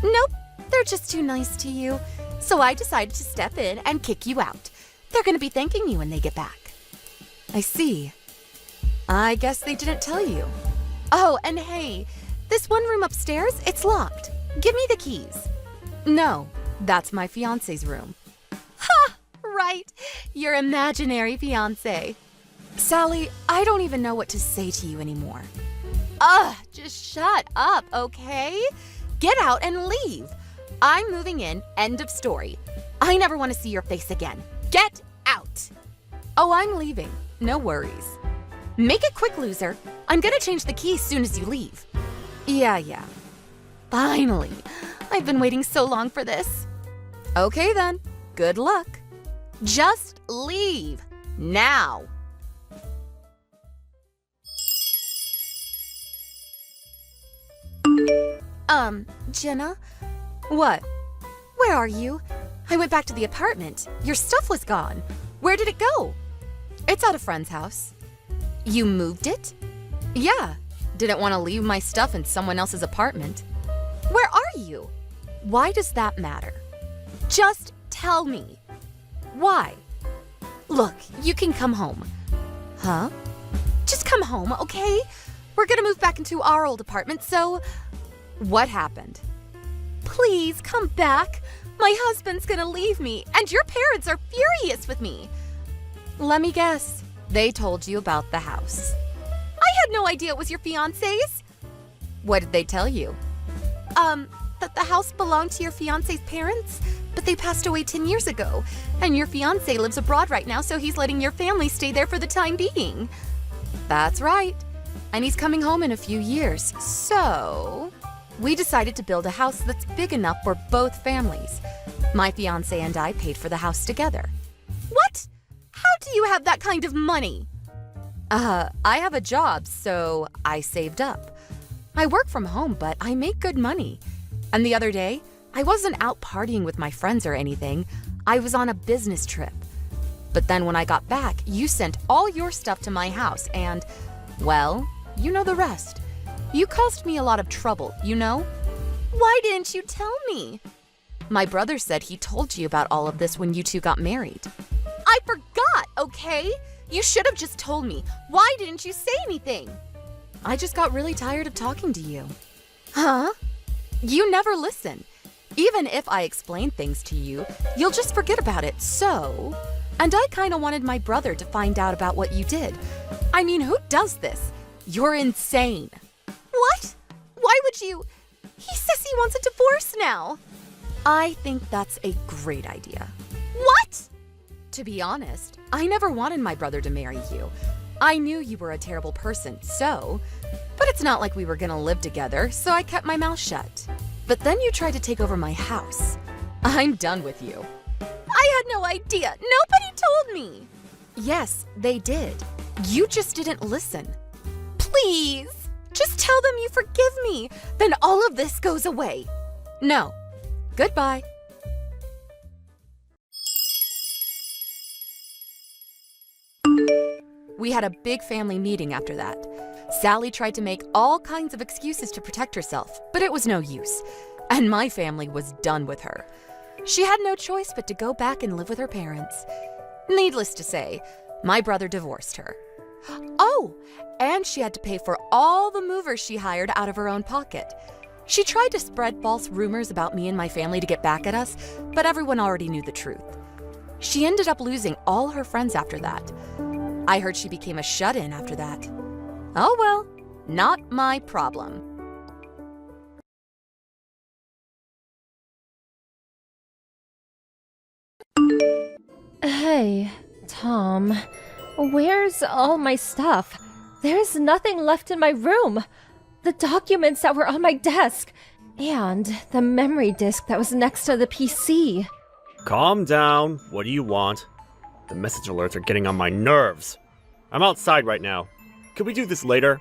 Nope, they're just too nice to you. So I decided to step in and kick you out. They're gonna be thanking you when they get back. I see. I guess they didn't tell you. Oh, and hey, this one room upstairs, it's locked. Give me the keys. No, that's my fiancé's room. Ha! Right, your imaginary fiancé. Sally, I don't even know what to say to you anymore. Ugh, just shut up, okay? Get out and leave. I'm moving in, end of story. I never want to see your face again. Get out. Oh, I'm leaving. No worries. Make it quick, loser. I'm gonna change the key as soon as you leave. Yeah. Finally. I've been waiting so long for this. Okay then. Good luck. Just leave. Now. Jenna? What? Where are you? I went back to the apartment. Your stuff was gone. Where did it go? It's at a friend's house. You moved it? Yeah. Didn't want to leave my stuff in someone else's apartment. Where are you? Why does that matter? Just tell me. Why? Look, you can come home. Huh? Just come home, okay? We're gonna move back into our old apartment, so what happened? Please come back. My husband's gonna leave me, and your parents are furious with me. Let me guess. They told you about the house. I had no idea it was your fiancé's. What did they tell you? That the house belonged to your fiancé's parents, but they passed away 10 years ago, and your fiancé lives abroad right now, so he's letting your family stay there for the time being. That's right. And he's coming home in a few years, so we decided to build a house that's big enough for both families. My fiancé and I paid for the house together. What? How do you have that kind of money? I have a job, so I saved up. I work from home, but I make good money. And the other day, I wasn't out partying with my friends or anything. I was on a business trip. But then when I got back, you sent all your stuff to my house and, well, you know the rest. You caused me a lot of trouble, you know? Why didn't you tell me? My brother said he told you about all of this when you two got married. I forgot, okay? You should have just told me. Why didn't you say anything? I just got really tired of talking to you. Huh? You never listen. Even if I explain things to you, you'll just forget about it, so... And I kind of wanted my brother to find out about what you did. I mean, who does this? You're insane. What? Why would you... He says he wants a divorce now. I think that's a great idea. What? To be honest, I never wanted my brother to marry you. I knew you were a terrible person, so... But it's not like we were gonna live together, so I kept my mouth shut. But then you tried to take over my house. I'm done with you. I had no idea. Nobody told me. Yes, they did. You just didn't listen. Please, just tell them you forgive me. Then all of this goes away. No. Goodbye. We had a big family meeting after that. Sally tried to make all kinds of excuses to protect herself, but it was no use. And my family was done with her. She had no choice but to go back and live with her parents. Needless to say, my brother divorced her. Oh, and she had to pay for all the movers she hired out of her own pocket. She tried to spread false rumors about me and my family to get back at us, but everyone already knew the truth. She ended up losing all her friends after that. I heard she became a shut-in after that. Oh well, not my problem. Hey, Tom, where's all my stuff? There's nothing left in my room. The documents that were on my desk, and the memory disk that was next to the PC. Calm down. What do you want? The message alerts are getting on my nerves. I'm outside right now. Could we do this later?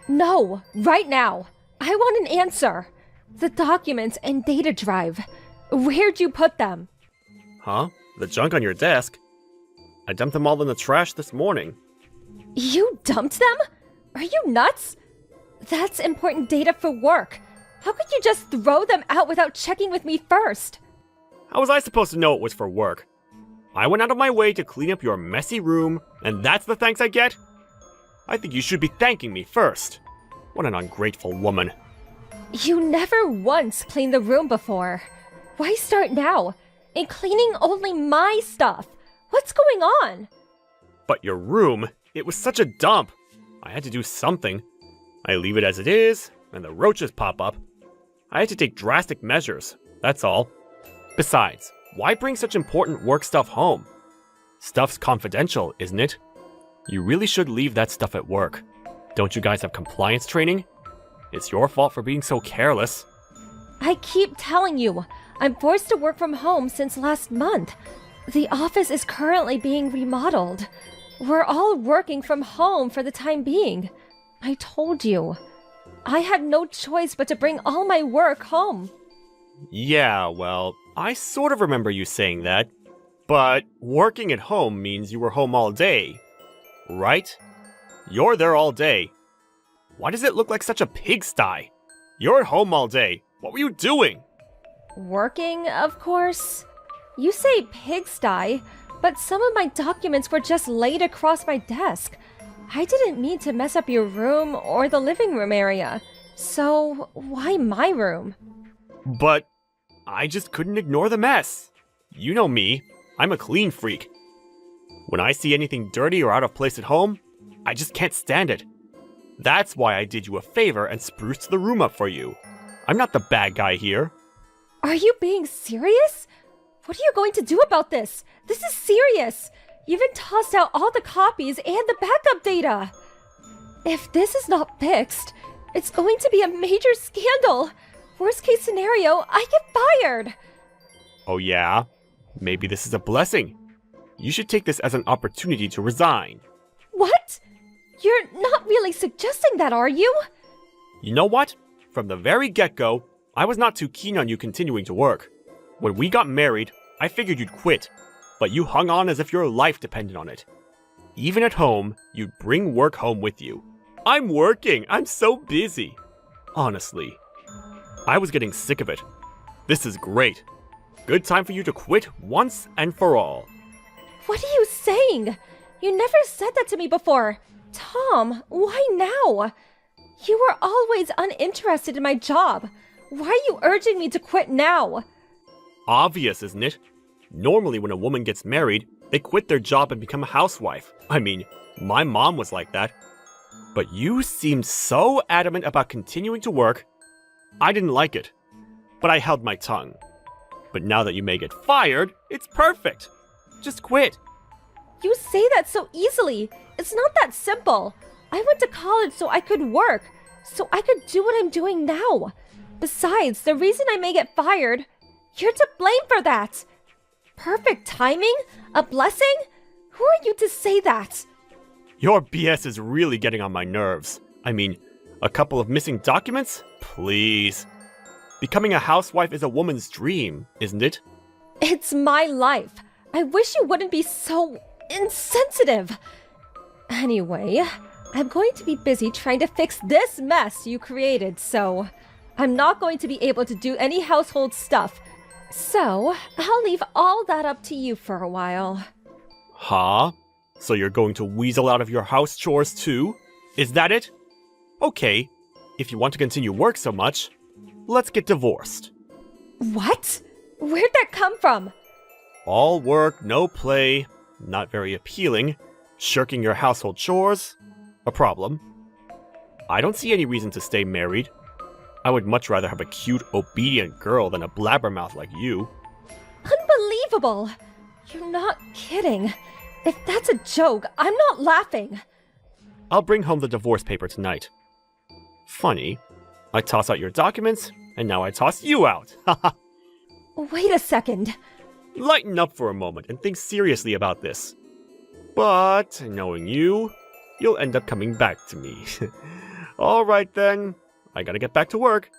No, right now. I want an answer. The documents and data drive. Where'd you put them? Huh? The junk on your desk? I dumped them all in the trash this morning. You dumped them? Are you nuts? That's important data for work. How could you just throw them out without checking with me first? How was I supposed to know it was for work? I went out of my way to clean up your messy room, and that's the thanks I get? I think you should be thanking me first. What an ungrateful woman. You never once cleaned the room before. Why start now? And cleaning only my stuff. What's going on? But your room, it was such a dump. I had to do something. I leave it as it is, and the roaches pop up. I had to take drastic measures, that's all. Besides, why bring such important work stuff home? Stuff's confidential, isn't it? You really should leave that stuff at work. Don't you guys have compliance training? It's your fault for being so careless. I keep telling you, I'm forced to work from home since last month. The office is currently being remodeled. We're all working from home for the time being. I told you. I had no choice but to bring all my work home. Yeah, well, I sort of remember you saying that. But working at home means you were home all day, right? You're there all day. Why does it look like such a pigsty? You're at home all day. What were you doing? Working, of course. You say pigsty, but some of my documents were just laid across my desk. I didn't mean to mess up your room or the living room area. So, why my room? But I just couldn't ignore the mess. You know me, I'm a clean freak. When I see anything dirty or out of place at home, I just can't stand it. That's why I did you a favor and spruced the room up for you. I'm not the bad guy here. Are you being serious? What are you going to do about this? This is serious. You even tossed out all the copies and the backup data. If this is not fixed, it's going to be a major scandal. Worst case scenario, I get fired. Oh yeah? Maybe this is a blessing. You should take this as an opportunity to resign. What? You're not really suggesting that, are you? You know what? From the very get-go, I was not too keen on you continuing to work. When we got married, I figured you'd quit, but you hung on as if your life depended on it. Even at home, you'd bring work home with you. I'm working! I'm so busy! Honestly, I was getting sick of it. This is great. Good time for you to quit once and for all. What are you saying? You never said that to me before. Tom, why now? You were always uninterested in my job. Why are you urging me to quit now? Obvious, isn't it? Normally when a woman gets married, they quit their job and become a housewife. I mean, my mom was like that. But you seemed so adamant about continuing to work. I didn't like it, but I held my tongue. But now that you may get fired, it's perfect. Just quit. You say that so easily. It's not that simple. I went to college so I could work, so I could do what I'm doing now. Besides, the reason I may get fired, you're to blame for that. Perfect timing? A blessing? Who are you to say that? Your BS is really getting on my nerves. I mean, a couple of missing documents? Please. Becoming a housewife is a woman's dream, isn't it? It's my life. I wish you wouldn't be so insensitive. Anyway, I'm going to be busy trying to fix this mess you created, so I'm not going to be able to do any household stuff. So, I'll leave all that up to you for a while. Huh? So you're going to weasel out of your house chores too? Is that it? Okay, if you want to continue work so much, let's get divorced. What? Where'd that come from? All work, no play, not very appealing. Shirking your household chores? A problem. I don't see any reason to stay married. I would much rather have a cute, obedient girl than a blabbermouth like you. Unbelievable! You're not kidding. If that's a joke, I'm not laughing. I'll bring home the divorce paper tonight. Funny, I toss out your documents, and now I toss you out. Haha. Wait a second. Lighten up for a moment and think seriously about this. But, knowing you, you'll end up coming back to me. Alright then, I gotta get back to work.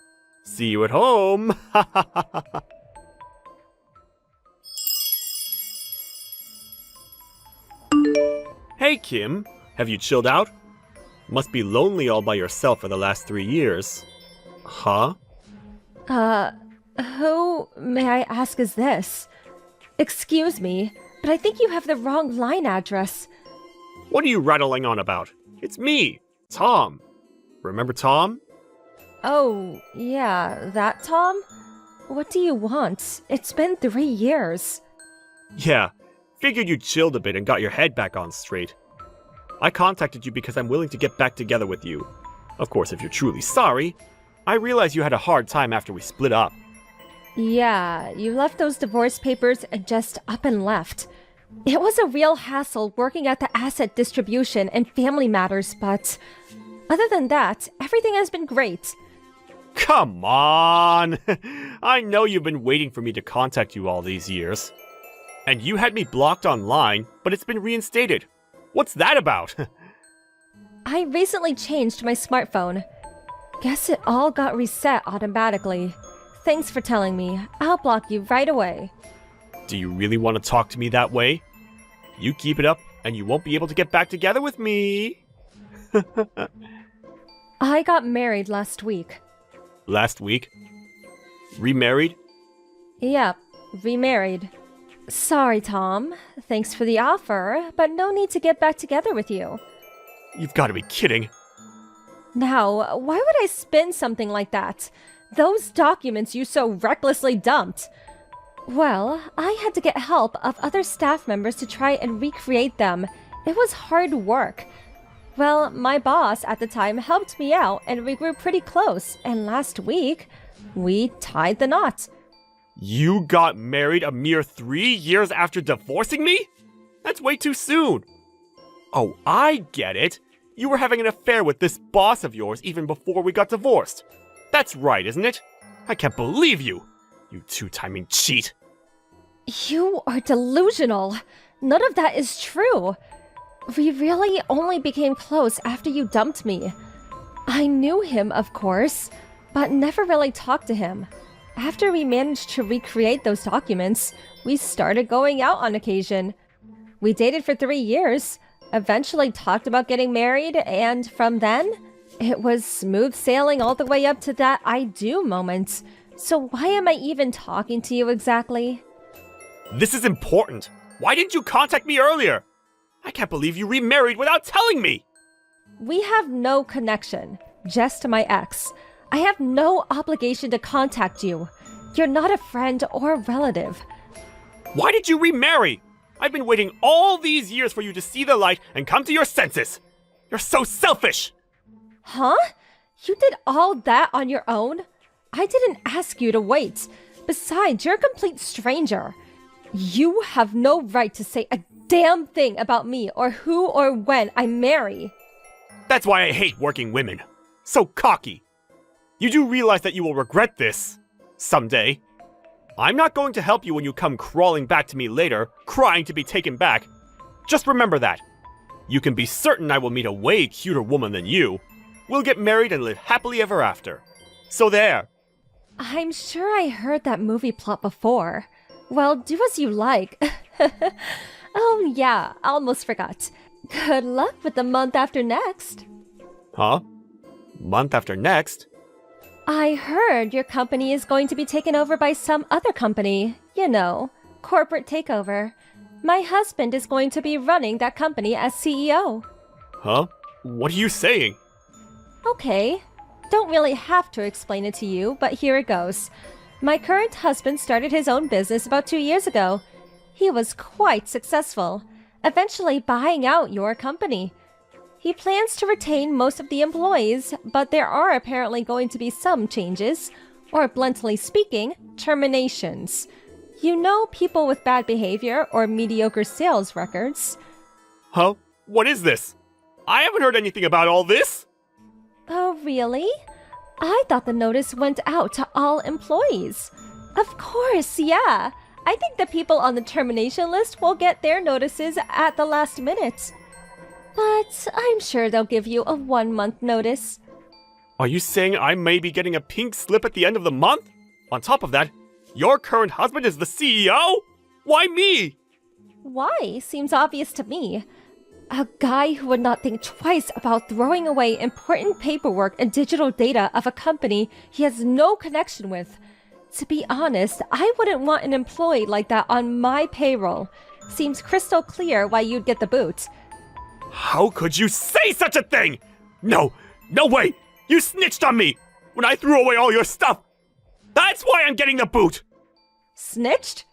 See you at home! Hey Kim, have you chilled out? Must be lonely all by yourself for the last 3 years. Huh? Who, may I ask, is this? Excuse me, but I think you have the wrong line address. What are you rattling on about? It's me, Tom. Remember Tom? Oh, yeah, that Tom? What do you want? It's been 3 years. Yeah, figured you chilled a bit and got your head back on straight. I contacted you because I'm willing to get back together with you. Of course, if you're truly sorry. I realize you had a hard time after we split up. Yeah, you left those divorce papers and just up and left. It was a real hassle working at the asset distribution and family matters, but other than that, everything has been great. Come on! I know you've been waiting for me to contact you all these years. And you had me blocked online, but it's been reinstated. What's that about? I recently changed my smartphone. Guess it all got reset automatically. Thanks for telling me. I'll block you right away. Do you really want to talk to me that way? You keep it up, and you won't be able to get back together with me. I got married last week. Last week? Remarried? Yep, remarried. Sorry, Tom. Thanks for the offer, but no need to get back together with you. You've got to be kidding. Now, why would I spin something like that? Those documents you so recklessly dumped. Well, I had to get help of other staff members to try and recreate them. It was hard work. Well, my boss at the time helped me out and we grew pretty close, and last week, we tied the knot. You got married a mere 3 years after divorcing me? That's way too soon. Oh, I get it. You were having an affair with this boss of yours even before we got divorced. That's right, isn't it? I can't believe you. You two-timing cheat. You are delusional. None of that is true. We really only became close after you dumped me. I knew him, of course, but never really talked to him. After we managed to recreate those documents, we started going out on occasion. We dated for 3 years, eventually talked about getting married, and from then, it was smooth sailing all the way up to that I do moment. So why am I even talking to you exactly? This is important. Why didn't you contact me earlier? I can't believe you remarried without telling me! We have no connection, just my ex. I have no obligation to contact you. You're not a friend or relative. Why did you remarry? I've been waiting all these years for you to see the light and come to your senses. You're so selfish! Huh? You did all that on your own? I didn't ask you to wait. Besides, you're a complete stranger. You have no right to say a damn thing about me or who or when I marry. That's why I hate working women. So cocky. You do realize that you will regret this someday. I'm not going to help you when you come crawling back to me later, crying to be taken back. Just remember that. You can be certain I will meet a way cuter woman than you. We'll get married and live happily ever after. So there. I'm sure I heard that movie plot before. Well, do as you like. Oh yeah, almost forgot. Good luck with the month after next. Huh? Month after next? I heard your company is going to be taken over by some other company. You know, corporate takeover. My husband is going to be running that company as CEO. Huh? What are you saying? Okay. Don't really have to explain it to you, but here it goes. My current husband started his own business about 2 years ago. He was quite successful, eventually buying out your company. He plans to retain most of the employees, but there are apparently going to be some changes, or bluntly speaking, terminations. You know, people with bad behavior or mediocre sales records. Huh? What is this? I haven't heard anything about all this! Oh, really? I thought the notice went out to all employees. Of course, yeah. I think the people on the termination list will get their notices at the last minute. But I'm sure they'll give you a 1-month notice. Are you saying I may be getting a pink slip at the end of the month? On top of that, your current husband is the CEO? Why me? Why? Seems obvious to me. A guy who would not think twice about throwing away important paperwork and digital data of a company he has no connection with. To be honest, I wouldn't want an employee like that on my payroll. Seems crystal clear why you'd get the boot. How could you say such a thing? No way! You snitched on me when I threw away all your stuff! That's why I'm getting the boot! Snitched?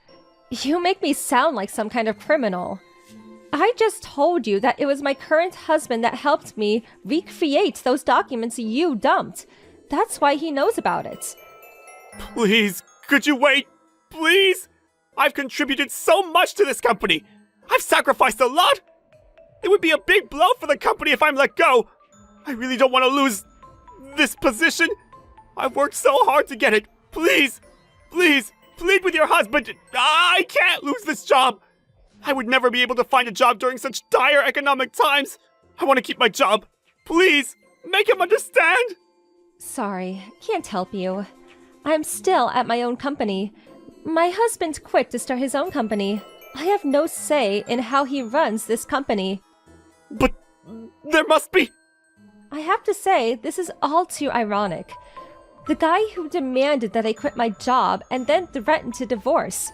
You make me sound like some kind of criminal. I just told you that it was my current husband that helped me recreate those documents you dumped. That's why he knows about it. Please, could you wait? Please? I've contributed so much to this company. I've sacrificed a lot. It would be a big blow for the company if I'm let go. I really don't want to lose this position. I've worked so hard to get it. Please, plead with your husband. I can't lose this job. I would never be able to find a job during such dire economic times. I want to keep my job. Please, make him understand. Sorry, can't help you. I'm still at my own company. My husband quit to start his own company. I have no say in how he runs this company. But there must be... I have to say, this is all too ironic. The guy who demanded that I quit my job and then threatened to divorce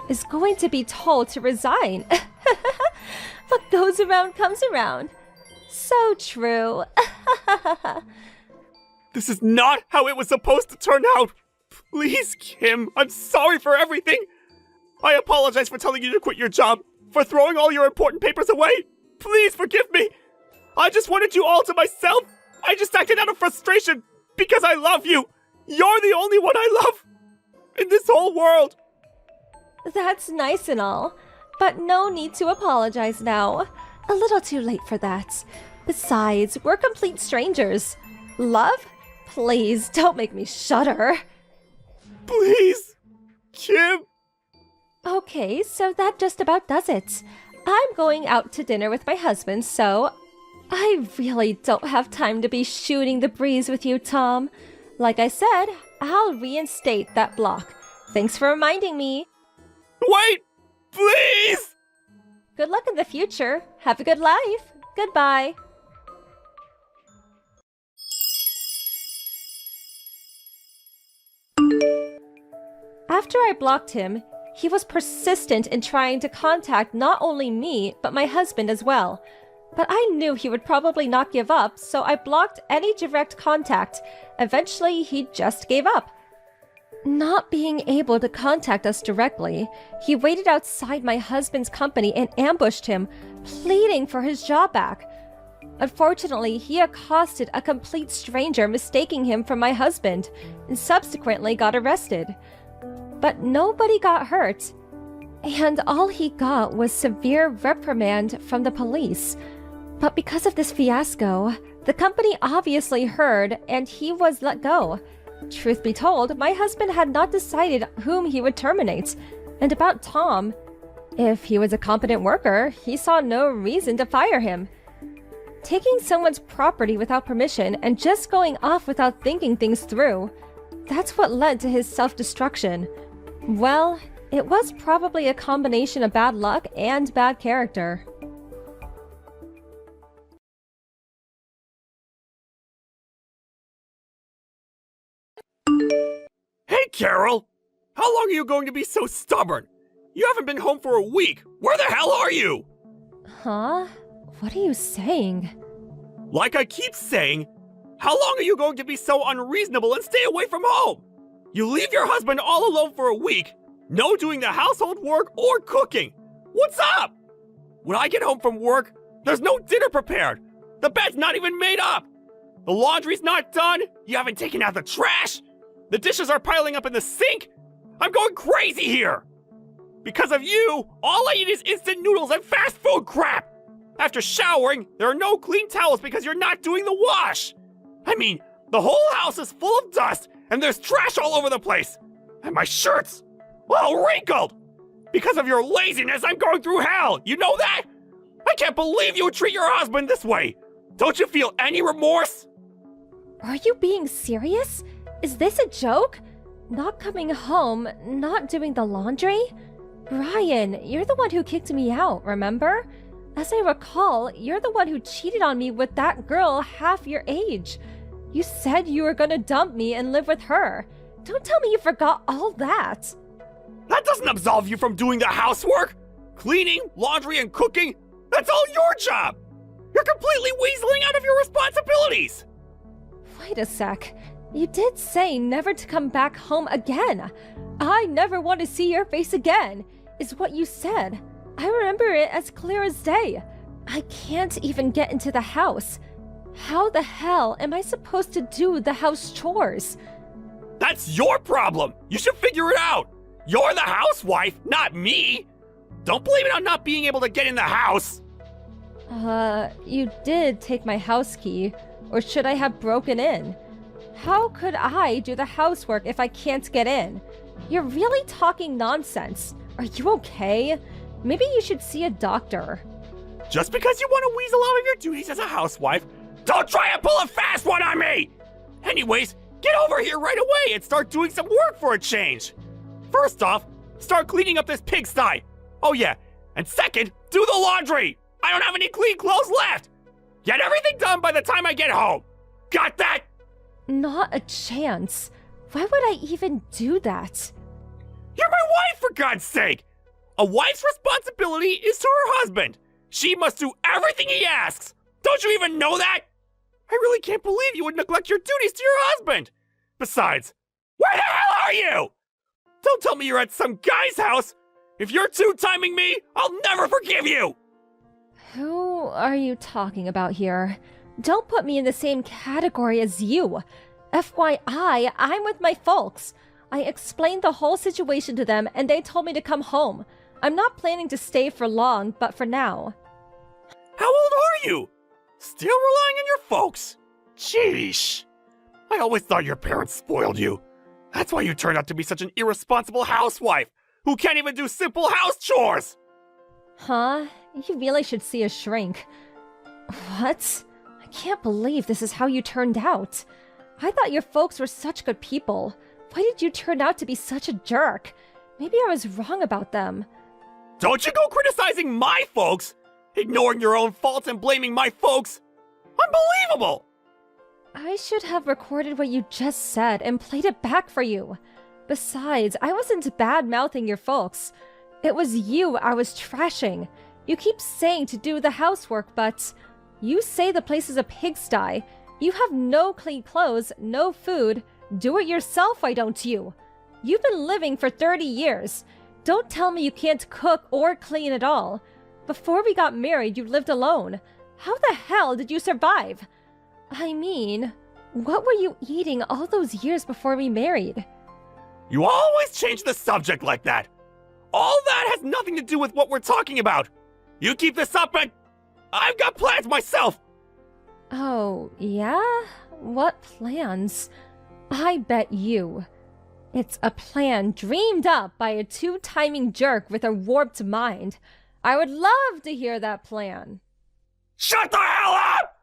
is going to be told to resign. What goes around comes around. So true. This is not how it was supposed to turn out. Please, Kim, I'm sorry for everything. I apologize for telling you to quit your job, for throwing all your important papers away. Please forgive me. I just wanted you all to myself. I just acted out of frustration because I love you. You're the only one I love in this whole world. That's nice and all, but no need to apologize now. A little too late for that. Besides, we're complete strangers. Love? Please, don't make me shudder. Please, Kim. Okay, so that just about does it. I'm going out to dinner with my husband, so I really don't have time to be shooting the breeze with you, Tom. Like I said, I'll reinstate that block. Thanks for reminding me. Wait, please. Good luck in the future. Have a good life. Goodbye. After I blocked him, he was persistent in trying to contact not only me, but my husband as well. But I knew he would probably not give up, so I blocked any direct contact. Eventually, he just gave up. Not being able to contact us directly, he waited outside my husband's company and ambushed him, pleading for his job back. Unfortunately, he accosted a complete stranger, mistaking him for my husband, and subsequently got arrested. But nobody got hurt, and all he got was severe reprimand from the police. But because of this fiasco, the company obviously heard, and he was let go. Truth be told, my husband had not decided whom he would terminate. And about Tom, if he was a competent worker, he saw no reason to fire him. Taking someone's property without permission and just going off without thinking things through, that's what led to his self-destruction. Well, it was probably a combination of bad luck and bad character. Hey, Carol! How long are you going to be so stubborn? You haven't been home for a week. Where the hell are you? Huh? What are you saying? Like I keep saying, how long are you going to be so unreasonable and stay away from home? You leave your husband all alone for a week, no doing the household work or cooking. What's up? When I get home from work, there's no dinner prepared. The bed's not even made up. The laundry's not done. You haven't taken out the trash. The dishes are piling up in the sink. I'm going crazy here. Because of you, all I eat is instant noodles and fast food crap. After showering, there are no clean towels because you're not doing the wash. I mean, the whole house is full of dust and there's trash all over the place. And my shirt's all wrinkled. Because of your laziness, I'm going through hell. You know that? I can't believe you would treat your husband this way. Don't you feel any remorse? Are you being serious? Is this a joke? Not coming home, not doing the laundry? Brian, you're the one who kicked me out, remember? As I recall, you're the one who cheated on me with that girl half your age. You said you were gonna dump me and live with her. Don't tell me you forgot all that. That doesn't absolve you from doing the housework. Cleaning, laundry, and cooking, that's all your job. You're completely weaseling out of your responsibilities. Wait a sec. You did say never to come back home again. I never want to see your face again, is what you said. I remember it as clear as day. I can't even get into the house. How the hell am I supposed to do the house chores? That's your problem. You should figure it out. You're the housewife, not me. Don't blame it on not being able to get in the house. You did take my house key, or should I have broken in? How could I do the housework if I can't get in? You're really talking nonsense. Are you okay? Maybe you should see a doctor. Just because you want to weasel out of your duties as a housewife, don't try and pull a fast one on me! Anyways, get over here right away and start doing some work for a change. First off, start cleaning up this pigsty. Oh yeah, and second, do the laundry. I don't have any clean clothes left. Get everything done by the time I get home. Got that? Not a chance. Why would I even do that? You're my wife, for God's sake! A wife's responsibility is to her husband. She must do everything he asks. Don't you even know that? I really can't believe you would neglect your duties to your husband. Besides, where the hell are you? Don't tell me you're at some guy's house. If you're two-timing me, I'll never forgive you. Who are you talking about here? Don't put me in the same category as you. FYI, I'm with my folks. I explained the whole situation to them and they told me to come home. I'm not planning to stay for long, but for now. How old are you? Still relying on your folks? Jeesh. I always thought your parents spoiled you. That's why you turned out to be such an irresponsible housewife who can't even do simple house chores. Huh? You really should see a shrink. What? I can't believe this is how you turned out. I thought your folks were such good people. Why did you turn out to be such a jerk? Maybe I was wrong about them. Don't you go criticizing my folks! Ignoring your own faults and blaming my folks! Unbelievable! I should have recorded what you just said and played it back for you. Besides, I wasn't bad-mouthing your folks. It was you I was trashing. You keep saying to do the housework, but you say the place is a pigsty. You have no clean clothes, no food. Do it yourself, why don't you? You've been living for 30 years. Don't tell me you can't cook or clean at all. Before we got married, you lived alone. How the hell did you survive? I mean, what were you eating all those years before we married? You always change the subject like that. All that has nothing to do with what we're talking about. You keep this up and I've got plans myself. Oh, yeah? What plans? I bet you. It's a plan dreamed up by a two-timing jerk with a warped mind. I would love to hear that plan. Shut the hell up!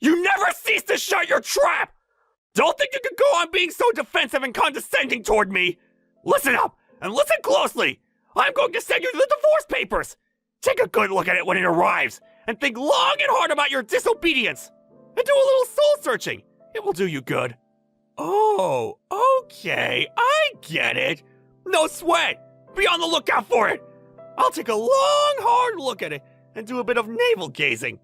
You never cease to shut your trap! Don't think you can go on being so defensive and condescending toward me! Listen up, and listen closely! I'm going to send you the divorce papers! Take a good look at it when it arrives, and think long and hard about your disobedience! And do a little soul-searching! It will do you good. Oh, okay, I get it. No sweat! Be on the lookout for it! I'll take a long, hard look at it, and do a bit of navel-gazing.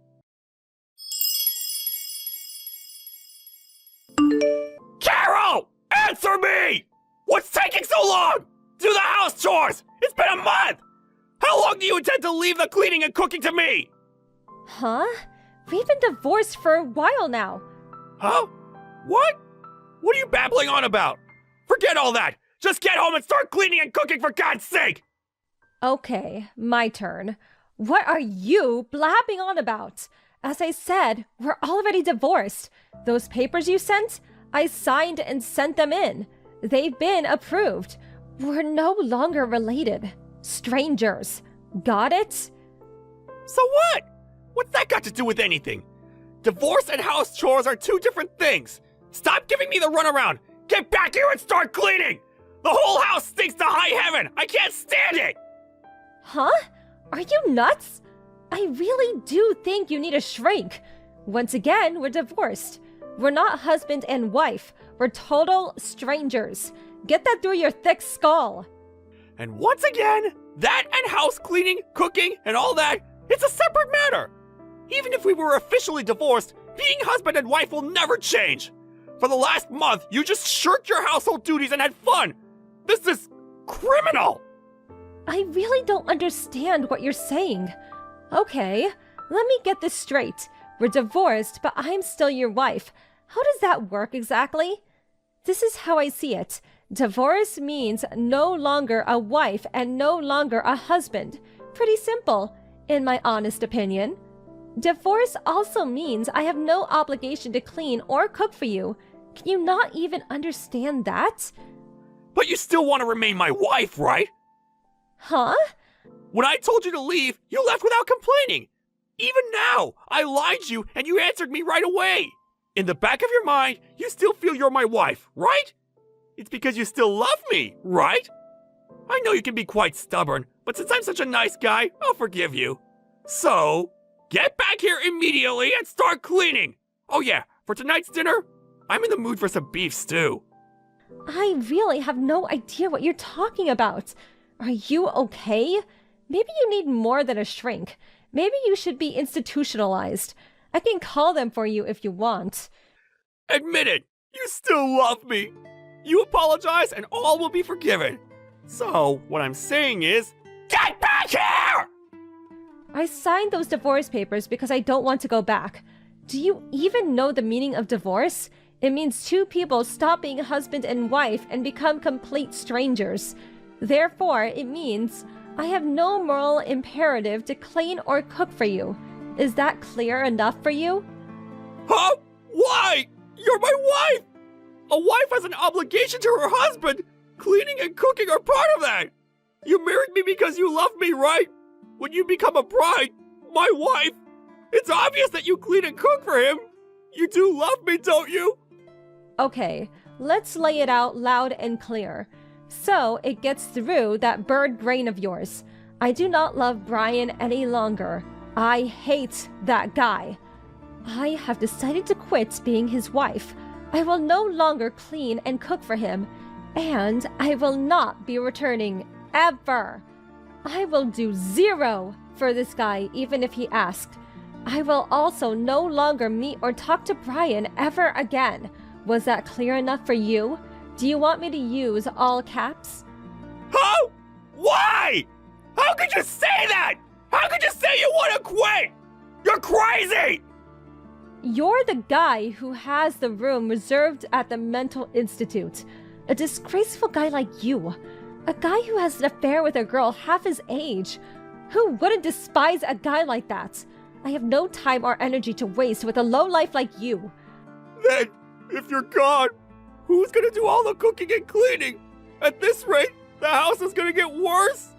Carol! Answer me! What's taking so long? Do the house chores! It's been a month! How long do you intend to leave the cleaning and cooking to me? Huh? We've been divorced for a while now. Huh? What? What are you babbling on about? Forget all that! Just get home and start cleaning and cooking for God's sake! Okay, my turn. What are you blabbing on about? As I said, we're already divorced. Those papers you sent, I signed and sent them in. They've been approved. We're no longer related. Strangers. Got it? So what? What's that got to do with anything? Divorce and house chores are two different things. Stop giving me the runaround. Get back here and start cleaning. The whole house stinks to high heaven. I can't stand it. Huh? Are you nuts? I really do think you need a shrink. Once again, we're divorced. We're not husband and wife. We're total strangers. Get that through your thick skull. And once again, that and house cleaning, cooking, and all that, it's a separate matter. Even if we were officially divorced, being husband and wife will never change. For the last month, you just shirked your household duties and had fun. This is criminal. I really don't understand what you're saying. Okay, let me get this straight. We're divorced, but I'm still your wife. How does that work exactly? This is how I see it. Divorce means no longer a wife and no longer a husband. Pretty simple, in my honest opinion. Divorce also means I have no obligation to clean or cook for you. Can you not even understand that? But you still want to remain my wife, right? Huh? When I told you to leave, you left without complaining. Even now, I lied to you and you answered me right away. In the back of your mind, you still feel you're my wife, right? It's because you still love me, right? I know you can be quite stubborn, but since I'm such a nice guy, I'll forgive you. So, get back here immediately and start cleaning. Oh yeah, for tonight's dinner, I'm in the mood for some beef stew. I really have no idea what you're talking about. Are you okay? Maybe you need more than a shrink. Maybe you should be institutionalized. I can call them for you if you want. Admit it! You still love me! You apologize and all will be forgiven. So, what I'm saying is, get back here! I signed those divorce papers because I don't want to go back. Do you even know the meaning of divorce? It means two people stop being husband and wife and become complete strangers. Therefore, it means I have no moral imperative to clean or cook for you. Is that clear enough for you? Huh? Why? You're my wife! A wife has an obligation to her husband! Cleaning and cooking are part of that! You married me because you love me, right? When you become a bride, my wife, it's obvious that you clean and cook for him! You do love me, don't you? Okay, let's lay it out loud and clear. So it gets through that bird brain of yours. I do not love Brian any longer. I hate that guy. I have decided to quit being his wife. I will no longer clean and cook for him, and I will not be returning ever. I will do 0 for this guy even if he asked. I will also no longer meet or talk to Brian ever again. Was that clear enough for you? Do you want me to use all caps? How? Why? How could you say that? How could you say you want to quit? You're crazy! You're the guy who has the room reserved at the mental institute. A disgraceful guy like you. A guy who has an affair with a girl half his age. Who wouldn't despise a guy like that? I have no time or energy to waste with a lowlife like you. Then, if you're gone, who's gonna do all the cooking and cleaning? At this rate, the house is gonna get worse!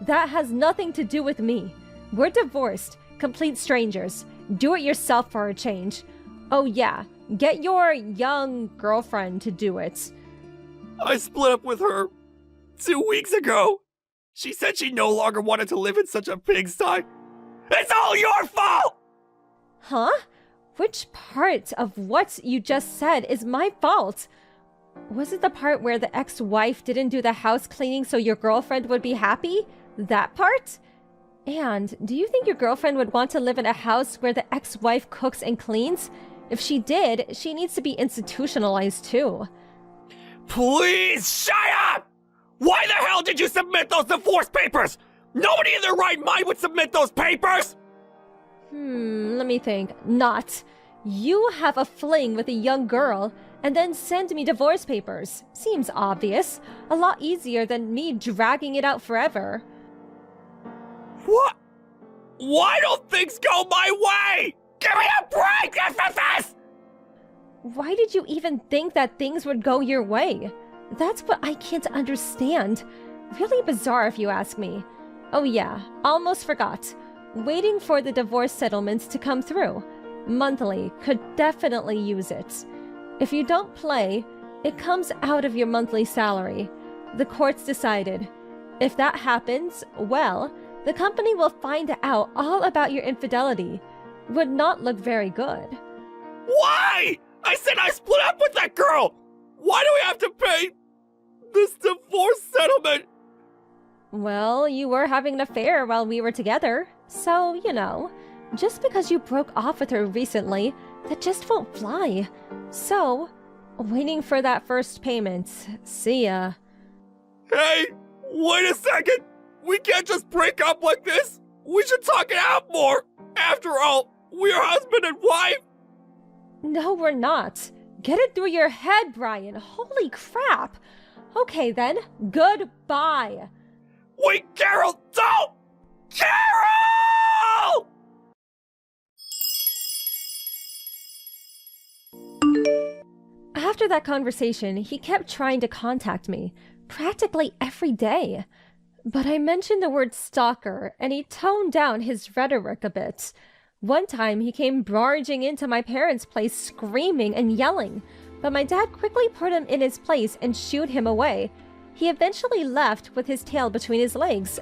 That has nothing to do with me. We're divorced, complete strangers. Do it yourself for a change. Oh yeah, get your young girlfriend to do it. I split up with her 2 weeks ago. She said she no longer wanted to live in such a pigsty. It's all your fault! Huh? Which part of what you just said is my fault? Was it the part where the ex-wife didn't do the house cleaning so your girlfriend would be happy? That part? And do you think your girlfriend would want to live in a house where the ex-wife cooks and cleans? If she did, she needs to be institutionalized too. Please shut up! Why the hell did you submit those divorce papers? Nobody in their right mind would submit those papers! Let me think. Not. You have a fling with a young girl and then send me divorce papers. Seems obvious. A lot easier than me dragging it out forever. What? Why don't things go my way? Give me a break, this! Why did you even think that things would go your way? That's what I can't understand. Really bizarre if you ask me. Oh yeah, almost forgot. Waiting for the divorce settlements to come through. Monthly could definitely use it. If you don't play, it comes out of your monthly salary. The courts decided. If that happens, well, the company will find out all about your infidelity. Would not look very good. Why? I said I split up with that girl! Why do we have to pay this divorce settlement? Well, you were having an affair while we were together. So, you know, just because you broke off with her recently, that just won't fly. So, waiting for that first payment. See ya. Hey, wait a second! We can't just break up like this! We should talk it out more! After all, we're husband and wife! No, we're not. Get it through your head, Brian. Holy crap. Okay then, goodbye. Wait, Carol, don't! Carol! After that conversation, he kept trying to contact me, practically every day. But I mentioned the word stalker, and he toned down his rhetoric a bit. One time, he came barging into my parents' place screaming and yelling, but my dad quickly put him in his place and shooed him away. He eventually left with his tail between his legs.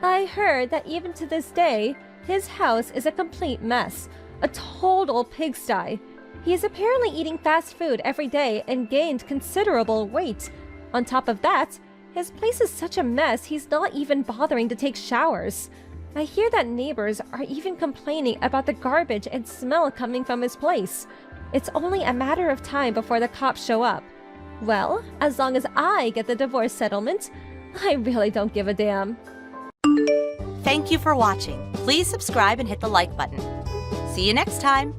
I heard that even to this day, his house is a complete mess, a total pigsty. He is apparently eating fast food every day and gained considerable weight. On top of that, his place is such a mess he's not even bothering to take showers. I hear that neighbors are even complaining about the garbage and smell coming from his place. It's only a matter of time before the cops show up. Well, as long as I get the divorce settlement, I really don't give a damn. Thank you for watching. Please subscribe and hit the like button. See you next time.